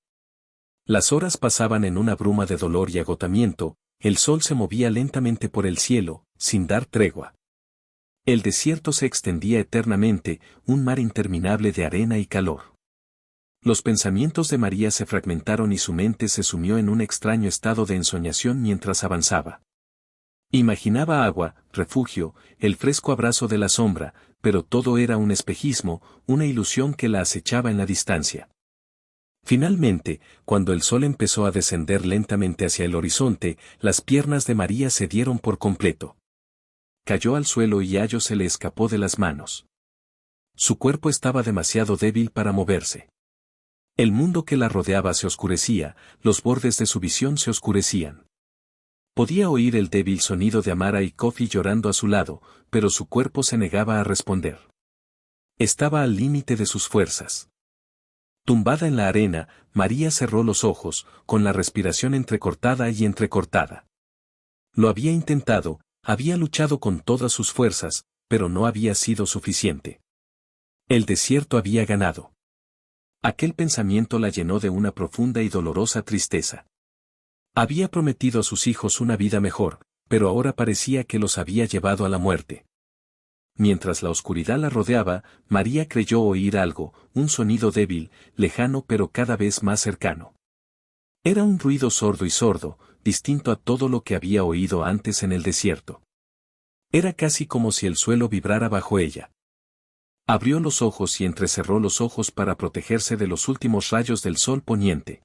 Las horas pasaban en una bruma de dolor y agotamiento, el sol se movía lentamente por el cielo, sin dar tregua. El desierto se extendía eternamente, un mar interminable de arena y calor. Los pensamientos de María se fragmentaron y su mente se sumió en un extraño estado de ensoñación mientras avanzaba. Imaginaba agua, refugio, el fresco abrazo de la sombra, pero todo era un espejismo, una ilusión que la acechaba en la distancia. Finalmente, cuando el sol empezó a descender lentamente hacia el horizonte, las piernas de María cedieron por completo. Cayó al suelo y Ayo se le escapó de las manos. Su cuerpo estaba demasiado débil para moverse. El mundo que la rodeaba se oscurecía, los bordes de su visión se oscurecían. Podía oír el débil sonido de Amara y Kofi llorando a su lado, pero su cuerpo se negaba a responder. Estaba al límite de sus fuerzas. Tumbada en la arena, María cerró los ojos, con la respiración entrecortada y entrecortada. Lo había intentado, había luchado con todas sus fuerzas, pero no había sido suficiente. El desierto había ganado. Aquel pensamiento la llenó de una profunda y dolorosa tristeza. Había prometido a sus hijos una vida mejor, pero ahora parecía que los había llevado a la muerte. Mientras la oscuridad la rodeaba, María creyó oír algo, un sonido débil, lejano pero cada vez más cercano. Era un ruido sordo, distinto a todo lo que había oído antes en el desierto. Era casi como si el suelo vibrara bajo ella. Abrió los ojos y entrecerró los ojos para protegerse de los últimos rayos del sol poniente.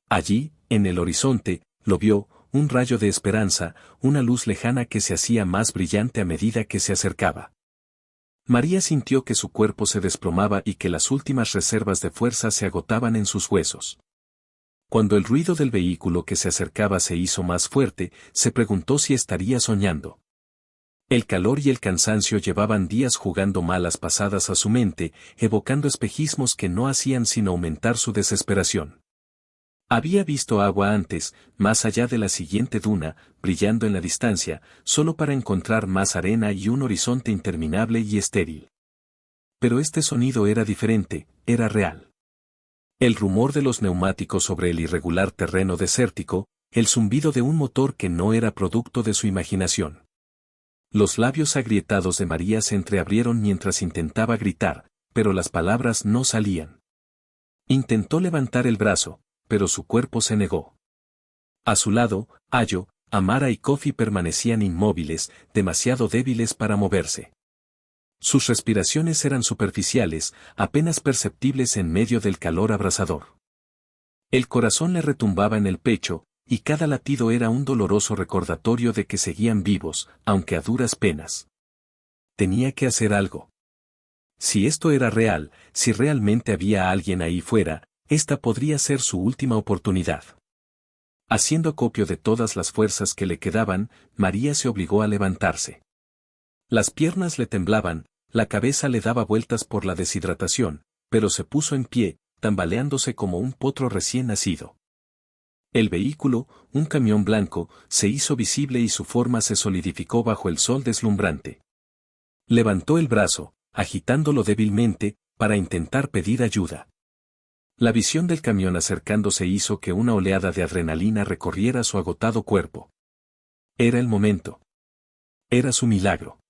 Allí, en el horizonte, lo vio, un rayo de esperanza, una luz lejana que se hacía más brillante a medida que se acercaba. María sintió que su cuerpo se desplomaba y que las últimas reservas de fuerza se agotaban en sus huesos. Cuando el ruido del vehículo que se acercaba se hizo más fuerte, se preguntó si estaría soñando. El calor y el cansancio llevaban días jugando malas pasadas a su mente, evocando espejismos que no hacían sino aumentar su desesperación. Había visto agua antes, más allá de la siguiente duna, brillando en la distancia, solo para encontrar más arena y un horizonte interminable y estéril. Pero este sonido era diferente, era real. El rumor de los neumáticos sobre el irregular terreno desértico, el zumbido de un motor que no era producto de su imaginación. Los labios agrietados de María se entreabrieron mientras intentaba gritar, pero las palabras no salían. Intentó levantar el brazo, pero su cuerpo se negó. A su lado, Ayo, Amara y Kofi permanecían inmóviles, demasiado débiles para moverse. Sus respiraciones eran superficiales, apenas perceptibles en medio del calor abrasador. El corazón le retumbaba en el pecho, y cada latido era un doloroso recordatorio de que seguían vivos, aunque a duras penas. Tenía que hacer algo. Si esto era real, si realmente había alguien ahí fuera, esta podría ser su última oportunidad. Haciendo acopio de todas las fuerzas que le quedaban, María se obligó a levantarse. Las piernas le temblaban, la cabeza le daba vueltas por la deshidratación, pero se puso en pie, tambaleándose como un potro recién nacido. El vehículo, un camión blanco, se hizo visible y su forma se solidificó bajo el sol deslumbrante. Levantó el brazo, agitándolo débilmente, para intentar pedir ayuda. La visión del camión acercándose hizo que una oleada de adrenalina recorriera su agotado cuerpo. Era el momento. Era su milagro.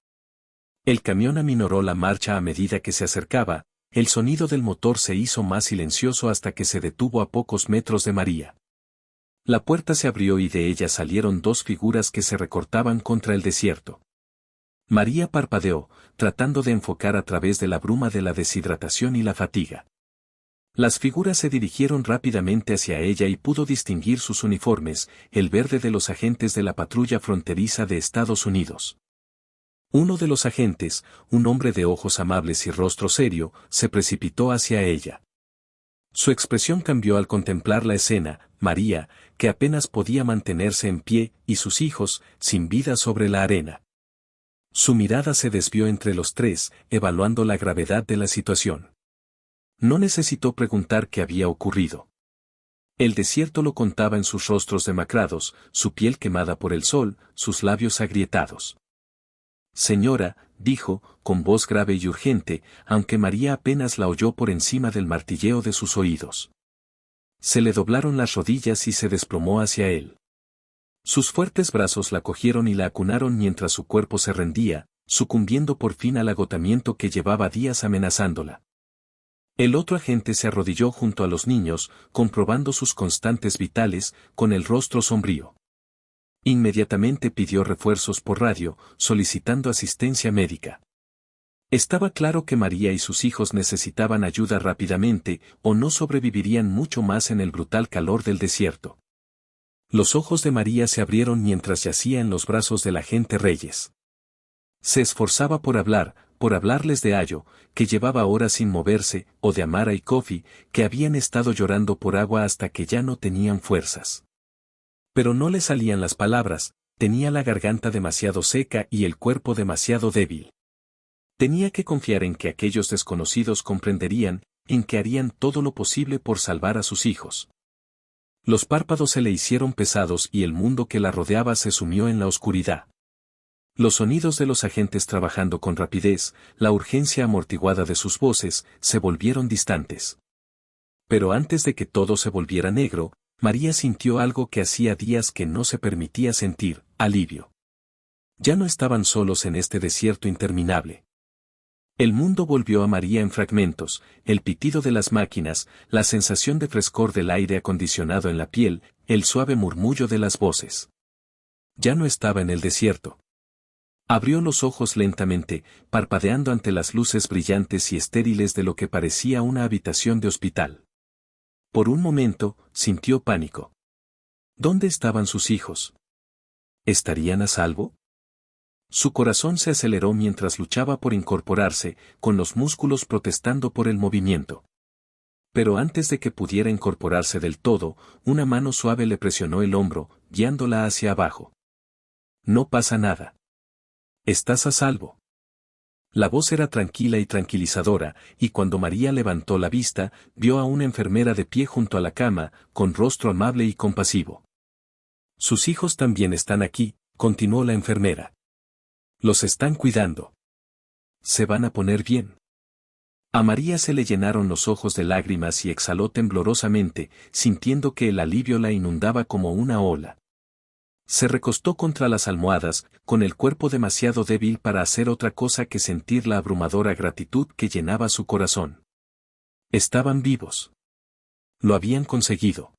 El camión aminoró la marcha a medida que se acercaba, el sonido del motor se hizo más silencioso hasta que se detuvo a pocos metros de María. La puerta se abrió y de ella salieron dos figuras que se recortaban contra el desierto. María parpadeó, tratando de enfocar a través de la bruma de la deshidratación y la fatiga. Las figuras se dirigieron rápidamente hacia ella y pudo distinguir sus uniformes, el verde de los agentes de la patrulla fronteriza de Estados Unidos. Uno de los agentes, un hombre de ojos amables y rostro serio, se precipitó hacia ella. Su expresión cambió al contemplar la escena. María, que apenas podía mantenerse en pie, y sus hijos, sin vida sobre la arena. Su mirada se desvió entre los tres, evaluando la gravedad de la situación. No necesitó preguntar qué había ocurrido. El desierto lo contaba en sus rostros demacrados, su piel quemada por el sol, sus labios agrietados. Señora, dijo, con voz grave y urgente, aunque María apenas la oyó por encima del martilleo de sus oídos. Se le doblaron las rodillas y se desplomó hacia él. Sus fuertes brazos la cogieron y la acunaron mientras su cuerpo se rendía, sucumbiendo por fin al agotamiento que llevaba días amenazándola. El otro agente se arrodilló junto a los niños, comprobando sus constantes vitales, con el rostro sombrío. Inmediatamente pidió refuerzos por radio, solicitando asistencia médica. Estaba claro que María y sus hijos necesitaban ayuda rápidamente, o no sobrevivirían mucho más en el brutal calor del desierto. Los ojos de María se abrieron mientras yacía en los brazos del agente Reyes. Se esforzaba por hablarles de Ayo, que llevaba horas sin moverse, o de Amara y Kofi, que habían estado llorando por agua hasta que ya no tenían fuerzas. Pero no le salían las palabras, tenía la garganta demasiado seca y el cuerpo demasiado débil. Tenía que confiar en que aquellos desconocidos comprenderían, en que harían todo lo posible por salvar a sus hijos. Los párpados se le hicieron pesados y el mundo que la rodeaba se sumió en la oscuridad. Los sonidos de los agentes trabajando con rapidez, la urgencia amortiguada de sus voces, se volvieron distantes. Pero antes de que todo se volviera negro, María sintió algo que hacía días que no se permitía sentir, alivio. Ya no estaban solos en este desierto interminable. El mundo volvió a María en fragmentos, el pitido de las máquinas, la sensación de frescor del aire acondicionado en la piel, el suave murmullo de las voces. Ya no estaba en el desierto. Abrió los ojos lentamente, parpadeando ante las luces brillantes y estériles de lo que parecía una habitación de hospital. Por un momento, sintió pánico. ¿Dónde estaban sus hijos? ¿Estarían a salvo? Su corazón se aceleró mientras luchaba por incorporarse, con los músculos protestando por el movimiento. Pero antes de que pudiera incorporarse del todo, una mano suave le presionó el hombro, guiándola hacia abajo. No pasa nada. Estás a salvo. La voz era tranquila y tranquilizadora, y cuando María levantó la vista, vio a una enfermera de pie junto a la cama, con rostro amable y compasivo. Sus hijos también están aquí, continuó la enfermera. Los están cuidando. Se van a poner bien. A María se le llenaron los ojos de lágrimas y exhaló temblorosamente, sintiendo que el alivio la inundaba como una ola. Se recostó contra las almohadas, con el cuerpo demasiado débil para hacer otra cosa que sentir la abrumadora gratitud que llenaba su corazón. Estaban vivos. Lo habían conseguido.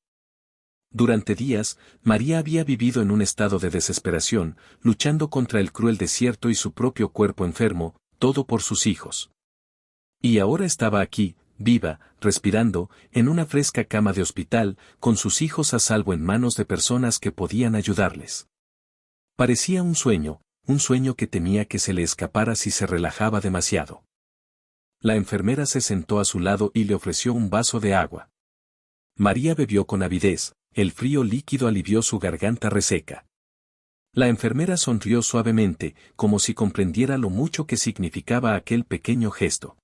Durante días, María había vivido en un estado de desesperación, luchando contra el cruel desierto y su propio cuerpo enfermo, todo por sus hijos. Y ahora estaba aquí, viva, respirando, en una fresca cama de hospital, con sus hijos a salvo en manos de personas que podían ayudarles. Parecía un sueño que temía que se le escapara si se relajaba demasiado. La enfermera se sentó a su lado y le ofreció un vaso de agua. María bebió con avidez, el frío líquido alivió su garganta reseca. La enfermera sonrió suavemente, como si comprendiera lo mucho que significaba aquel pequeño gesto.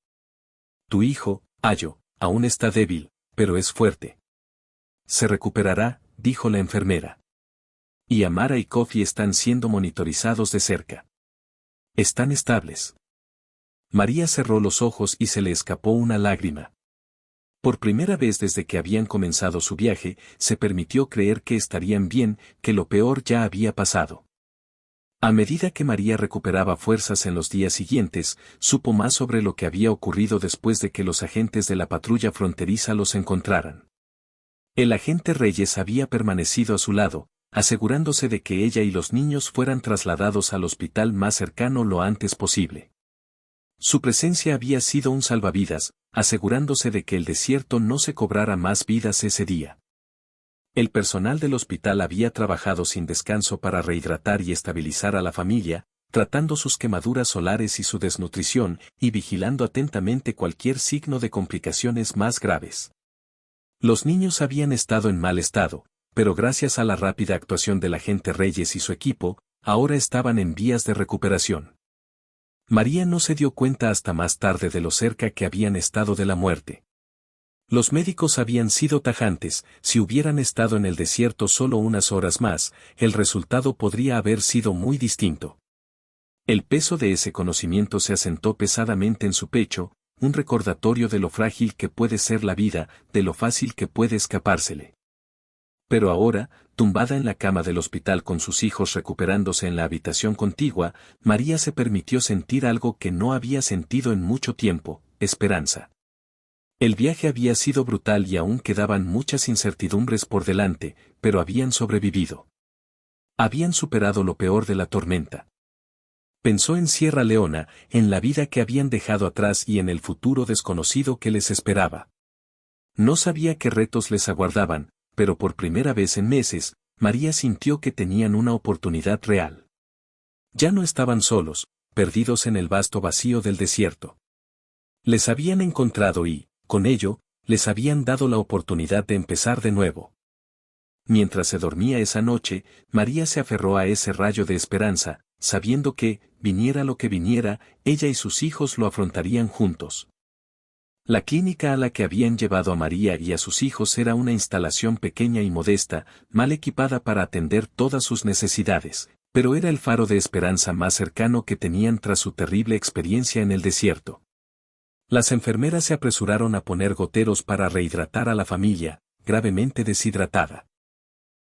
Tu hijo, Ayo, aún está débil, pero es fuerte. Se recuperará, dijo la enfermera. Y Amara y Kofi están siendo monitorizados de cerca. Están estables. María cerró los ojos y se le escapó una lágrima. Por primera vez desde que habían comenzado su viaje, se permitió creer que estarían bien, que lo peor ya había pasado. A medida que María recuperaba fuerzas en los días siguientes, supo más sobre lo que había ocurrido después de que los agentes de la patrulla fronteriza los encontraran. El agente Reyes había permanecido a su lado, asegurándose de que ella y los niños fueran trasladados al hospital más cercano lo antes posible. Su presencia había sido un salvavidas, asegurándose de que el desierto no se cobrara más vidas ese día. El personal del hospital había trabajado sin descanso para rehidratar y estabilizar a la familia, tratando sus quemaduras solares y su desnutrición, y vigilando atentamente cualquier signo de complicaciones más graves. Los niños habían estado en mal estado, pero gracias a la rápida actuación del agente Reyes y su equipo, ahora estaban en vías de recuperación. María no se dio cuenta hasta más tarde de lo cerca que habían estado de la muerte. Los médicos habían sido tajantes: si hubieran estado en el desierto solo unas horas más, el resultado podría haber sido muy distinto. El peso de ese conocimiento se asentó pesadamente en su pecho, un recordatorio de lo frágil que puede ser la vida, de lo fácil que puede escapársele. Pero ahora, tumbada en la cama del hospital con sus hijos recuperándose en la habitación contigua, María se permitió sentir algo que no había sentido en mucho tiempo: esperanza. El viaje había sido brutal y aún quedaban muchas incertidumbres por delante, pero habían sobrevivido. Habían superado lo peor de la tormenta. Pensó en Sierra Leona, en la vida que habían dejado atrás y en el futuro desconocido que les esperaba. No sabía qué retos les aguardaban, pero por primera vez en meses, María sintió que tenían una oportunidad real. Ya no estaban solos, perdidos en el vasto vacío del desierto. Les habían encontrado y, con ello, les habían dado la oportunidad de empezar de nuevo. Mientras se dormía esa noche, María se aferró a ese rayo de esperanza, sabiendo que, viniera lo que viniera, ella y sus hijos lo afrontarían juntos. La clínica a la que habían llevado a María y a sus hijos era una instalación pequeña y modesta, mal equipada para atender todas sus necesidades, pero era el faro de esperanza más cercano que tenían tras su terrible experiencia en el desierto. Las enfermeras se apresuraron a poner goteros para rehidratar a la familia, gravemente deshidratada.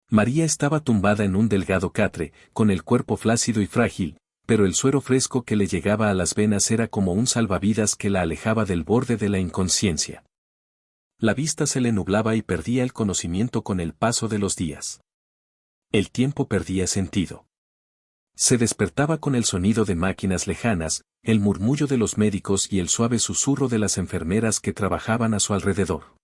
María estaba tumbada en un delgado catre, con el cuerpo flácido y frágil, pero el suero fresco que le llegaba a las venas era como un salvavidas que la alejaba del borde de la inconsciencia. La vista se le nublaba y perdía el conocimiento con el paso de los días. El tiempo perdía sentido. Se despertaba con el sonido de máquinas lejanas, el murmullo de los médicos y el suave susurro de las enfermeras que trabajaban a su alrededor.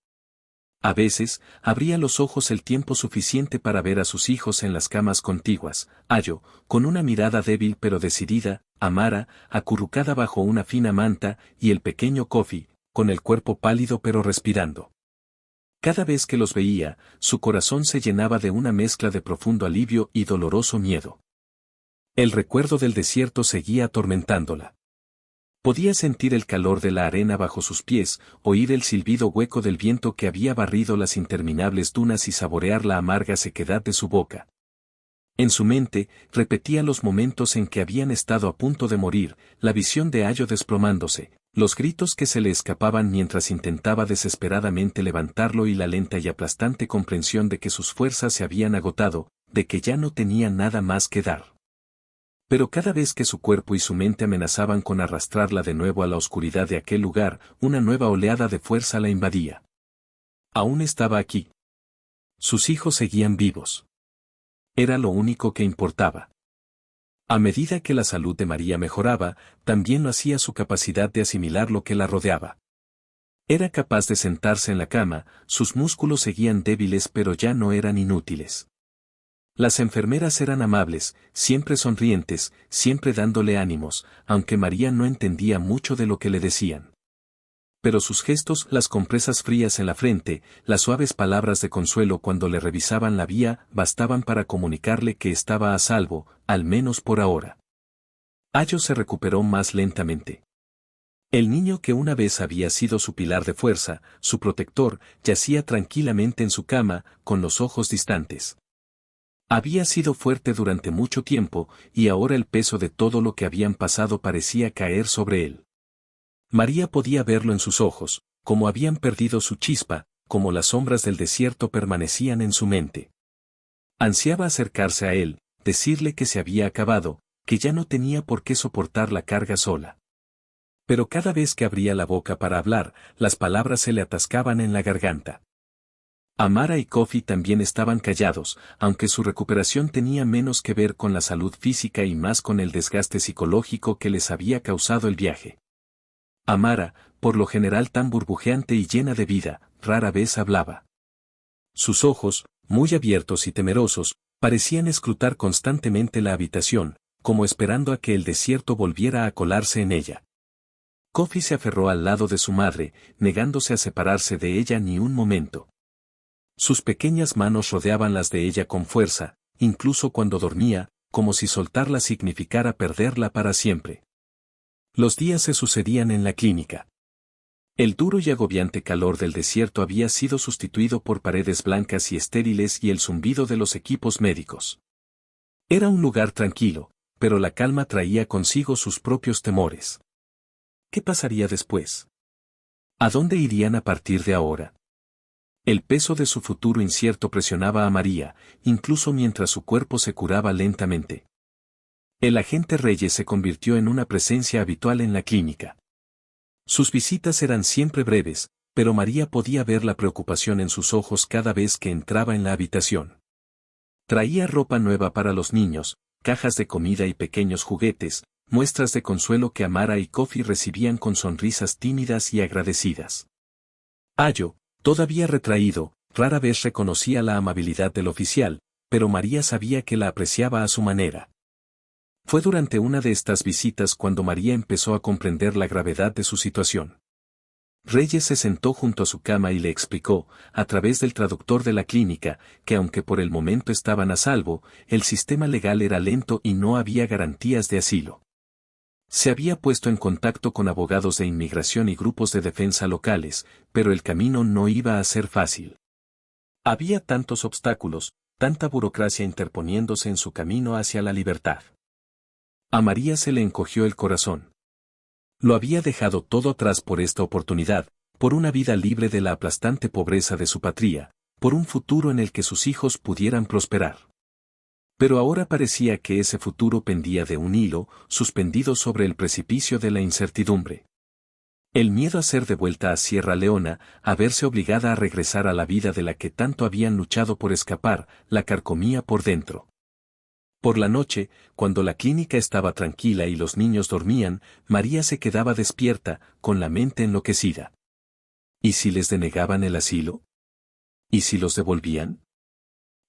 A veces, abría los ojos el tiempo suficiente para ver a sus hijos en las camas contiguas: Ayo, con una mirada débil pero decidida; Amara, acurrucada bajo una fina manta; y el pequeño Kofi, con el cuerpo pálido pero respirando. Cada vez que los veía, su corazón se llenaba de una mezcla de profundo alivio y doloroso miedo. El recuerdo del desierto seguía atormentándola. Podía sentir el calor de la arena bajo sus pies, oír el silbido hueco del viento que había barrido las interminables dunas y saborear la amarga sequedad de su boca. En su mente, repetía los momentos en que habían estado a punto de morir, la visión de Ayo desplomándose, los gritos que se le escapaban mientras intentaba desesperadamente levantarlo y la lenta y aplastante comprensión de que sus fuerzas se habían agotado, de que ya no tenía nada más que dar. Pero cada vez que su cuerpo y su mente amenazaban con arrastrarla de nuevo a la oscuridad de aquel lugar, una nueva oleada de fuerza la invadía. Aún estaba aquí. Sus hijos seguían vivos. Era lo único que importaba. A medida que la salud de María mejoraba, también lo hacía su capacidad de asimilar lo que la rodeaba. Era capaz de sentarse en la cama, sus músculos seguían débiles pero ya no eran inútiles. Las enfermeras eran amables, siempre sonrientes, siempre dándole ánimos, aunque María no entendía mucho de lo que le decían. Pero sus gestos, las compresas frías en la frente, las suaves palabras de consuelo cuando le revisaban la vía, bastaban para comunicarle que estaba a salvo, al menos por ahora. Ayo se recuperó más lentamente. El niño que una vez había sido su pilar de fuerza, su protector, yacía tranquilamente en su cama, con los ojos distantes. Había sido fuerte durante mucho tiempo, y ahora el peso de todo lo que habían pasado parecía caer sobre él. María podía verlo en sus ojos, como habían perdido su chispa, como las sombras del desierto permanecían en su mente. Ansiaba acercarse a él, decirle que se había acabado, que ya no tenía por qué soportar la carga sola. Pero cada vez que abría la boca para hablar, las palabras se le atascaban en la garganta. Amara y Kofi también estaban callados, aunque su recuperación tenía menos que ver con la salud física y más con el desgaste psicológico que les había causado el viaje. Amara, por lo general tan burbujeante y llena de vida, rara vez hablaba. Sus ojos, muy abiertos y temerosos, parecían escrutar constantemente la habitación, como esperando a que el desierto volviera a colarse en ella. Kofi se aferró al lado de su madre, negándose a separarse de ella ni un momento. Sus pequeñas manos rodeaban las de ella con fuerza, incluso cuando dormía, como si soltarla significara perderla para siempre. Los días se sucedían en la clínica. El duro y agobiante calor del desierto había sido sustituido por paredes blancas y estériles y el zumbido de los equipos médicos. Era un lugar tranquilo, pero la calma traía consigo sus propios temores. ¿Qué pasaría después? ¿A dónde irían a partir de ahora? El peso de su futuro incierto presionaba a María, incluso mientras su cuerpo se curaba lentamente. El agente Reyes se convirtió en una presencia habitual en la clínica. Sus visitas eran siempre breves, pero María podía ver la preocupación en sus ojos cada vez que entraba en la habitación. Traía ropa nueva para los niños, cajas de comida y pequeños juguetes, muestras de consuelo que Amara y Kofi recibían con sonrisas tímidas y agradecidas. Ayo, todavía retraído, rara vez reconocía la amabilidad del oficial, pero María sabía que la apreciaba a su manera. Fue durante una de estas visitas cuando María empezó a comprender la gravedad de su situación. Reyes se sentó junto a su cama y le explicó, a través del traductor de la clínica, que aunque por el momento estaban a salvo, el sistema legal era lento y no había garantías de asilo. Se había puesto en contacto con abogados de inmigración y grupos de defensa locales, pero el camino no iba a ser fácil. Había tantos obstáculos, tanta burocracia interponiéndose en su camino hacia la libertad. A María se le encogió el corazón. Lo había dejado todo atrás por esta oportunidad, por una vida libre de la aplastante pobreza de su patria, por un futuro en el que sus hijos pudieran prosperar. Pero ahora parecía que ese futuro pendía de un hilo, suspendido sobre el precipicio de la incertidumbre. El miedo a ser devuelta a Sierra Leona, a verse obligada a regresar a la vida de la que tanto habían luchado por escapar, la carcomía por dentro. Por la noche, cuando la clínica estaba tranquila y los niños dormían, María se quedaba despierta, con la mente enloquecida. ¿Y si les denegaban el asilo? ¿Y si los devolvían?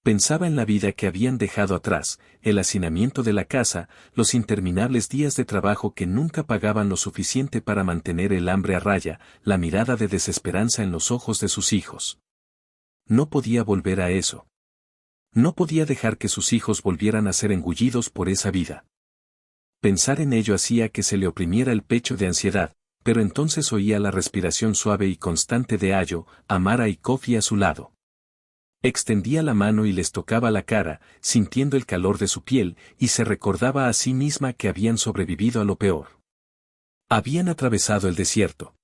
Pensaba en la vida que habían dejado atrás, el hacinamiento de la casa, los interminables días de trabajo que nunca pagaban lo suficiente para mantener el hambre a raya, la mirada de desesperanza en los ojos de sus hijos. No podía volver a eso. No podía dejar que sus hijos volvieran a ser engullidos por esa vida. Pensar en ello hacía que se le oprimiera el pecho de ansiedad, pero entonces oía la respiración suave y constante de Ayo, Amara y Kofi a su lado. Extendía la mano y les tocaba la cara, sintiendo el calor de su piel, y se recordaba a sí misma que habían sobrevivido a lo peor. Habían atravesado el desierto.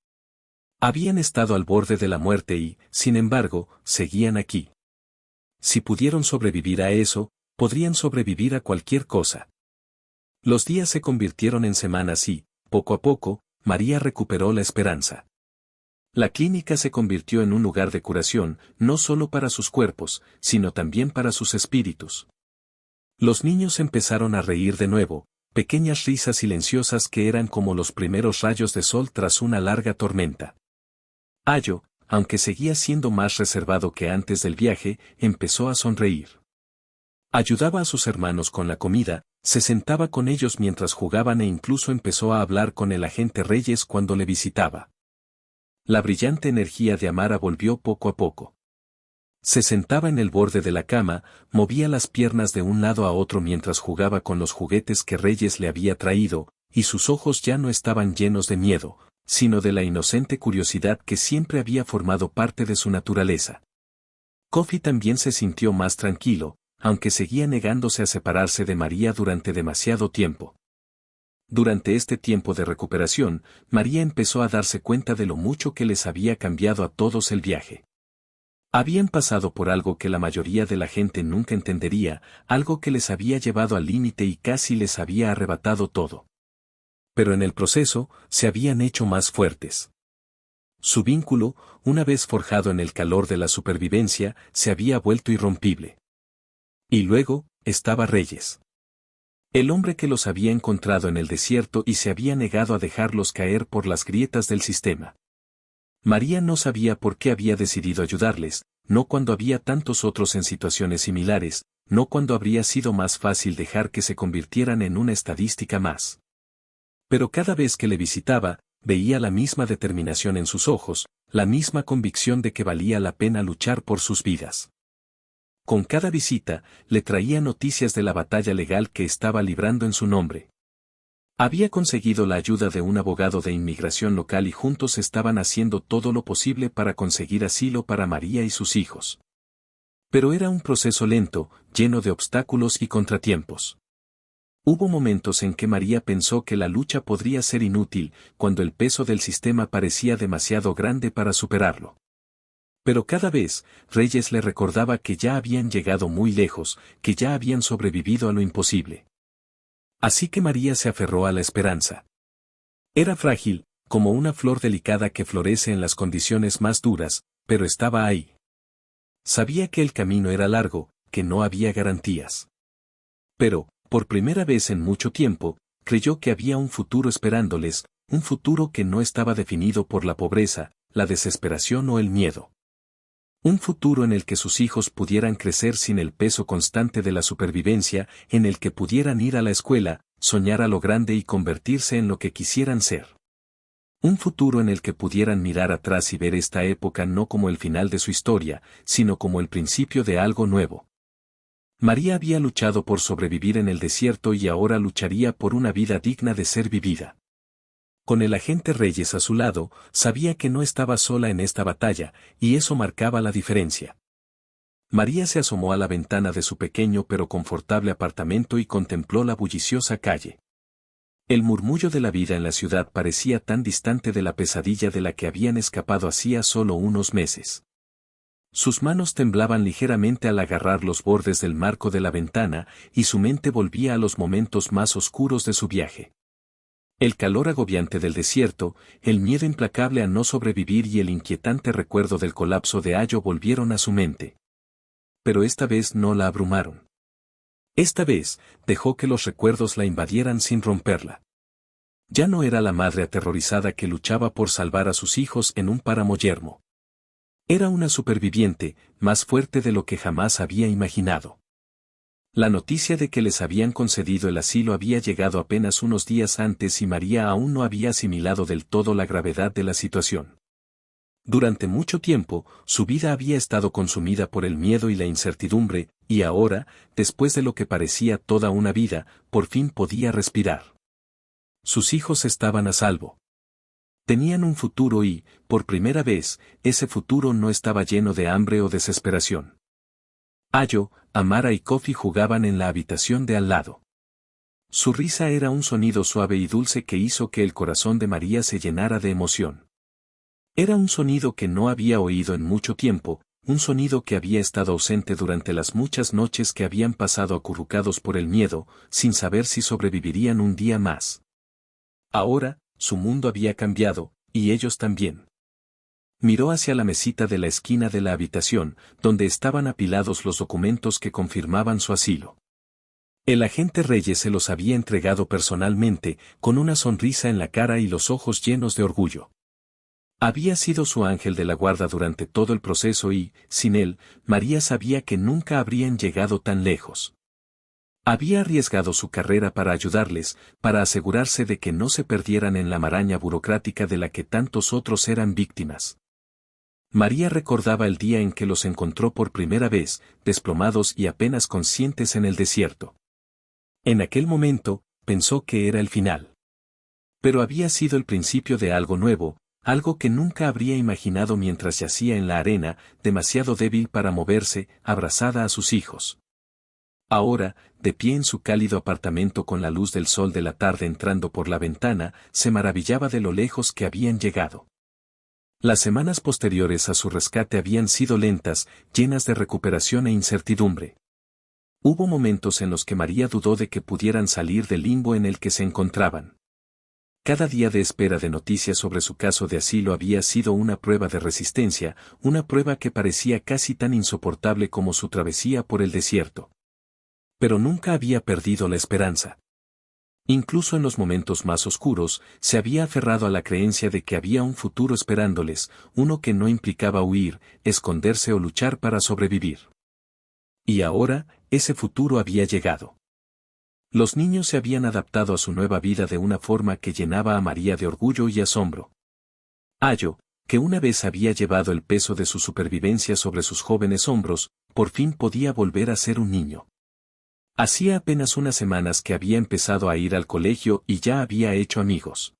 Habían estado al borde de la muerte y, sin embargo, seguían aquí. Si pudieron sobrevivir a eso, podrían sobrevivir a cualquier cosa. Los días se convirtieron en semanas y, poco a poco, María recuperó la esperanza. La clínica se convirtió en un lugar de curación, no solo para sus cuerpos, sino también para sus espíritus. Los niños empezaron a reír de nuevo, pequeñas risas silenciosas que eran como los primeros rayos de sol tras una larga tormenta. Ayo, aunque seguía siendo más reservado que antes del viaje, empezó a sonreír. Ayudaba a sus hermanos con la comida, se sentaba con ellos mientras jugaban e incluso empezó a hablar con el agente Reyes cuando le visitaba. La brillante energía de Amara volvió poco a poco. Se sentaba en el borde de la cama, movía las piernas de un lado a otro mientras jugaba con los juguetes que Reyes le había traído, y sus ojos ya no estaban llenos de miedo, sino de la inocente curiosidad que siempre había formado parte de su naturaleza. Kofi también se sintió más tranquilo, aunque seguía negándose a separarse de María durante demasiado tiempo. Durante este tiempo de recuperación, María empezó a darse cuenta de lo mucho que les había cambiado a todos el viaje. Habían pasado por algo que la mayoría de la gente nunca entendería, algo que les había llevado al límite y casi les había arrebatado todo. Pero en el proceso, se habían hecho más fuertes. Su vínculo, una vez forjado en el calor de la supervivencia, se había vuelto irrompible. Y luego, estaba Reyes. El hombre que los había encontrado en el desierto y se había negado a dejarlos caer por las grietas del sistema. María no sabía por qué había decidido ayudarles, no cuando había tantos otros en situaciones similares, no cuando habría sido más fácil dejar que se convirtieran en una estadística más. Pero cada vez que le visitaba, veía la misma determinación en sus ojos, la misma convicción de que valía la pena luchar por sus vidas. Con cada visita, le traía noticias de la batalla legal que estaba librando en su nombre. Había conseguido la ayuda de un abogado de inmigración local y juntos estaban haciendo todo lo posible para conseguir asilo para María y sus hijos. Pero era un proceso lento, lleno de obstáculos y contratiempos. Hubo momentos en que María pensó que la lucha podría ser inútil, cuando el peso del sistema parecía demasiado grande para superarlo. Pero cada vez, Reyes le recordaba que ya habían llegado muy lejos, que ya habían sobrevivido a lo imposible. Así que María se aferró a la esperanza. Era frágil, como una flor delicada que florece en las condiciones más duras, pero estaba ahí. Sabía que el camino era largo, que no había garantías. Pero, por primera vez en mucho tiempo, creyó que había un futuro esperándoles, un futuro que no estaba definido por la pobreza, la desesperación o el miedo. Un futuro en el que sus hijos pudieran crecer sin el peso constante de la supervivencia, en el que pudieran ir a la escuela, soñar a lo grande y convertirse en lo que quisieran ser. Un futuro en el que pudieran mirar atrás y ver esta época no como el final de su historia, sino como el principio de algo nuevo. María había luchado por sobrevivir en el desierto y ahora lucharía por una vida digna de ser vivida. Con el agente Reyes a su lado, sabía que no estaba sola en esta batalla, y eso marcaba la diferencia. María se asomó a la ventana de su pequeño pero confortable apartamento y contempló la bulliciosa calle. El murmullo de la vida en la ciudad parecía tan distante de la pesadilla de la que habían escapado hacía solo unos meses. Sus manos temblaban ligeramente al agarrar los bordes del marco de la ventana, y su mente volvía a los momentos más oscuros de su viaje. El calor agobiante del desierto, el miedo implacable a no sobrevivir y el inquietante recuerdo del colapso de Ayo volvieron a su mente. Pero esta vez no la abrumaron. Esta vez, dejó que los recuerdos la invadieran sin romperla. Ya no era la madre aterrorizada que luchaba por salvar a sus hijos en un páramo yermo. Era una superviviente, más fuerte de lo que jamás había imaginado. La noticia de que les habían concedido el asilo había llegado apenas unos días antes y María aún no había asimilado del todo la gravedad de la situación. Durante mucho tiempo, su vida había estado consumida por el miedo y la incertidumbre, y ahora, después de lo que parecía toda una vida, por fin podía respirar. Sus hijos estaban a salvo. Tenían un futuro y, por primera vez, ese futuro no estaba lleno de hambre o desesperación. Ayo, Amara y Kofi jugaban en la habitación de al lado. Su risa era un sonido suave y dulce que hizo que el corazón de María se llenara de emoción. Era un sonido que no había oído en mucho tiempo, un sonido que había estado ausente durante las muchas noches que habían pasado acurrucados por el miedo, sin saber si sobrevivirían un día más. Ahora, su mundo había cambiado, y ellos también. Miró hacia la mesita de la esquina de la habitación, donde estaban apilados los documentos que confirmaban su asilo. El agente Reyes se los había entregado personalmente, con una sonrisa en la cara y los ojos llenos de orgullo. Había sido su ángel de la guarda durante todo el proceso y, sin él, María sabía que nunca habrían llegado tan lejos. Había arriesgado su carrera para ayudarles, para asegurarse de que no se perdieran en la maraña burocrática de la que tantos otros eran víctimas. María recordaba el día en que los encontró por primera vez, desplomados y apenas conscientes en el desierto. En aquel momento, pensó que era el final. Pero había sido el principio de algo nuevo, algo que nunca habría imaginado mientras yacía en la arena, demasiado débil para moverse, abrazada a sus hijos. Ahora, de pie en su cálido apartamento con la luz del sol de la tarde entrando por la ventana, se maravillaba de lo lejos que habían llegado. Las semanas posteriores a su rescate habían sido lentas, llenas de recuperación e incertidumbre. Hubo momentos en los que María dudó de que pudieran salir del limbo en el que se encontraban. Cada día de espera de noticias sobre su caso de asilo había sido una prueba de resistencia, una prueba que parecía casi tan insoportable como su travesía por el desierto. Pero nunca había perdido la esperanza. Incluso en los momentos más oscuros, se había aferrado a la creencia de que había un futuro esperándoles, uno que no implicaba huir, esconderse o luchar para sobrevivir. Y ahora, ese futuro había llegado. Los niños se habían adaptado a su nueva vida de una forma que llenaba a María de orgullo y asombro. Ayo, que una vez había llevado el peso de su supervivencia sobre sus jóvenes hombros, por fin podía volver a ser un niño. Hacía apenas unas semanas que había empezado a ir al colegio y ya había hecho amigos.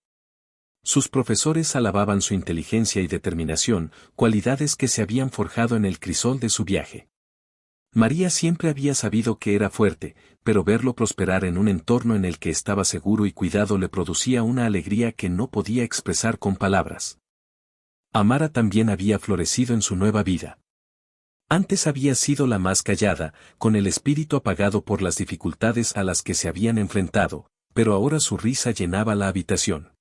Sus profesores alababan su inteligencia y determinación, cualidades que se habían forjado en el crisol de su viaje. María siempre había sabido que era fuerte, pero verlo prosperar en un entorno en el que estaba seguro y cuidado le producía una alegría que no podía expresar con palabras. Amara también había florecido en su nueva vida. Antes había sido la más callada, con el espíritu apagado por las dificultades a las que se habían enfrentado, pero ahora su risa llenaba la habitación.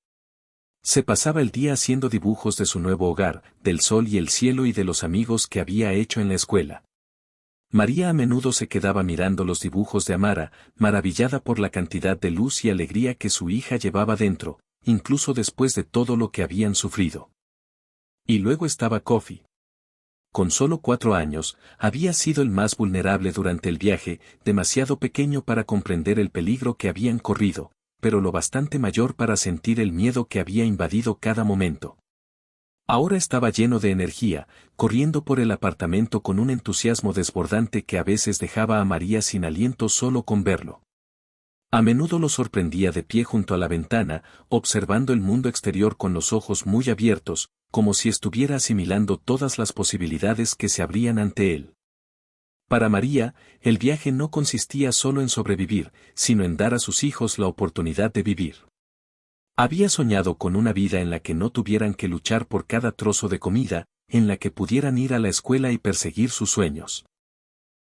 Se pasaba el día haciendo dibujos de su nuevo hogar, del sol y el cielo y de los amigos que había hecho en la escuela. María a menudo se quedaba mirando los dibujos de Amara, maravillada por la cantidad de luz y alegría que su hija llevaba dentro, incluso después de todo lo que habían sufrido. Y luego estaba Kofi. Con solo 4 años, había sido el más vulnerable durante el viaje, demasiado pequeño para comprender el peligro que habían corrido, pero lo bastante mayor para sentir el miedo que había invadido cada momento. Ahora estaba lleno de energía, corriendo por el apartamento con un entusiasmo desbordante que a veces dejaba a María sin aliento solo con verlo. A menudo lo sorprendía de pie junto a la ventana, observando el mundo exterior con los ojos muy abiertos, como si estuviera asimilando todas las posibilidades que se abrían ante él. Para María, el viaje no consistía solo en sobrevivir, sino en dar a sus hijos la oportunidad de vivir. Había soñado con una vida en la que no tuvieran que luchar por cada trozo de comida, en la que pudieran ir a la escuela y perseguir sus sueños.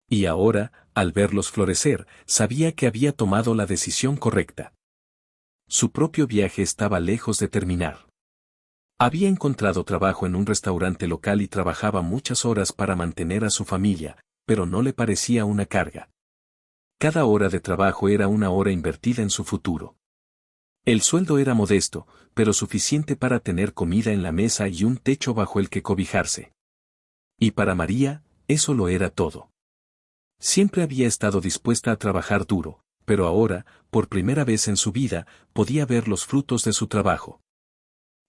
Y ahora, al verlos florecer, sabía que había tomado la decisión correcta. Su propio viaje estaba lejos de terminar. Había encontrado trabajo en un restaurante local y trabajaba muchas horas para mantener a su familia, pero no le parecía una carga. Cada hora de trabajo era una hora invertida en su futuro. El sueldo era modesto, pero suficiente para tener comida en la mesa y un techo bajo el que cobijarse. Y para María, eso lo era todo. Siempre había estado dispuesta a trabajar duro, pero ahora, por primera vez en su vida, podía ver los frutos de su trabajo.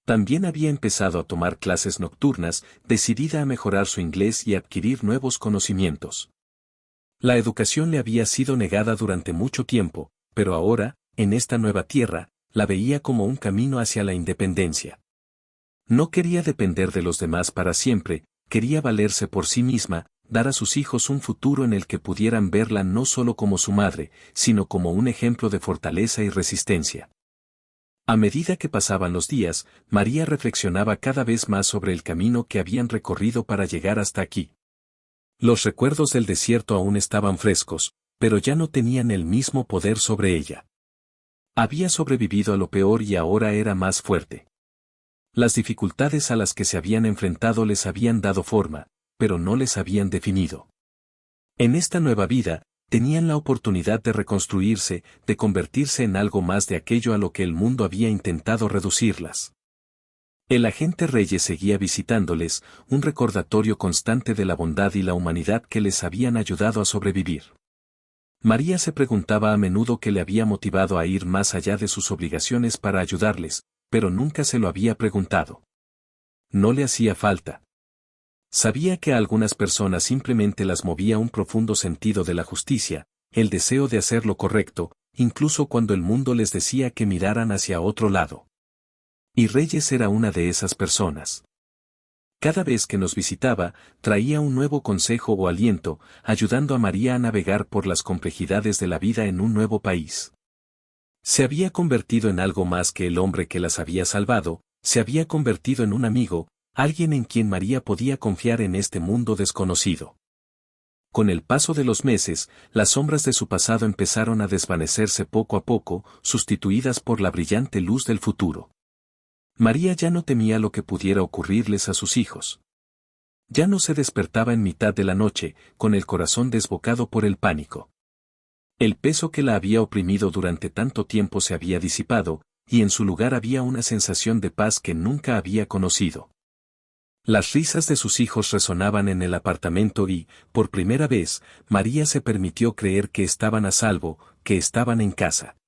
También había empezado a tomar clases nocturnas, decidida a mejorar su inglés y adquirir nuevos conocimientos. La educación le había sido negada durante mucho tiempo, pero ahora, en esta nueva tierra, la veía como un camino hacia la independencia. No quería depender de los demás para siempre, quería valerse por sí misma, dar a sus hijos un futuro en el que pudieran verla no solo como su madre, sino como un ejemplo de fortaleza y resistencia. A medida que pasaban los días, María reflexionaba cada vez más sobre el camino que habían recorrido para llegar hasta aquí. Los recuerdos del desierto aún estaban frescos, pero ya no tenían el mismo poder sobre ella. Había sobrevivido a lo peor y ahora era más fuerte. Las dificultades a las que se habían enfrentado les habían dado forma, pero no les habían definido. En esta nueva vida, tenían la oportunidad de reconstruirse, de convertirse en algo más de aquello a lo que el mundo había intentado reducirlas. El agente Reyes seguía visitándoles, un recordatorio constante de la bondad y la humanidad que les habían ayudado a sobrevivir. María se preguntaba a menudo qué le había motivado a ir más allá de sus obligaciones para ayudarles, pero nunca se lo había preguntado. No le hacía falta. Sabía que a algunas personas simplemente las movía un profundo sentido de la justicia, el deseo de hacer lo correcto, incluso cuando el mundo les decía que miraran hacia otro lado. Y Reyes era una de esas personas. Cada vez que nos visitaba, traía un nuevo consejo o aliento, ayudando a María a navegar por las complejidades de la vida en un nuevo país. Se había convertido en algo más que el hombre que las había salvado, se había convertido en un amigo, alguien en quien María podía confiar en este mundo desconocido. Con el paso de los meses, las sombras de su pasado empezaron a desvanecerse poco a poco, sustituidas por la brillante luz del futuro. María ya no temía lo que pudiera ocurrirles a sus hijos. Ya no se despertaba en mitad de la noche, con el corazón desbocado por el pánico. El peso que la había oprimido durante tanto tiempo se había disipado, y en su lugar había una sensación de paz que nunca había conocido. Las risas de sus hijos resonaban en el apartamento y, por primera vez, María se permitió creer que estaban a salvo, que estaban en casa.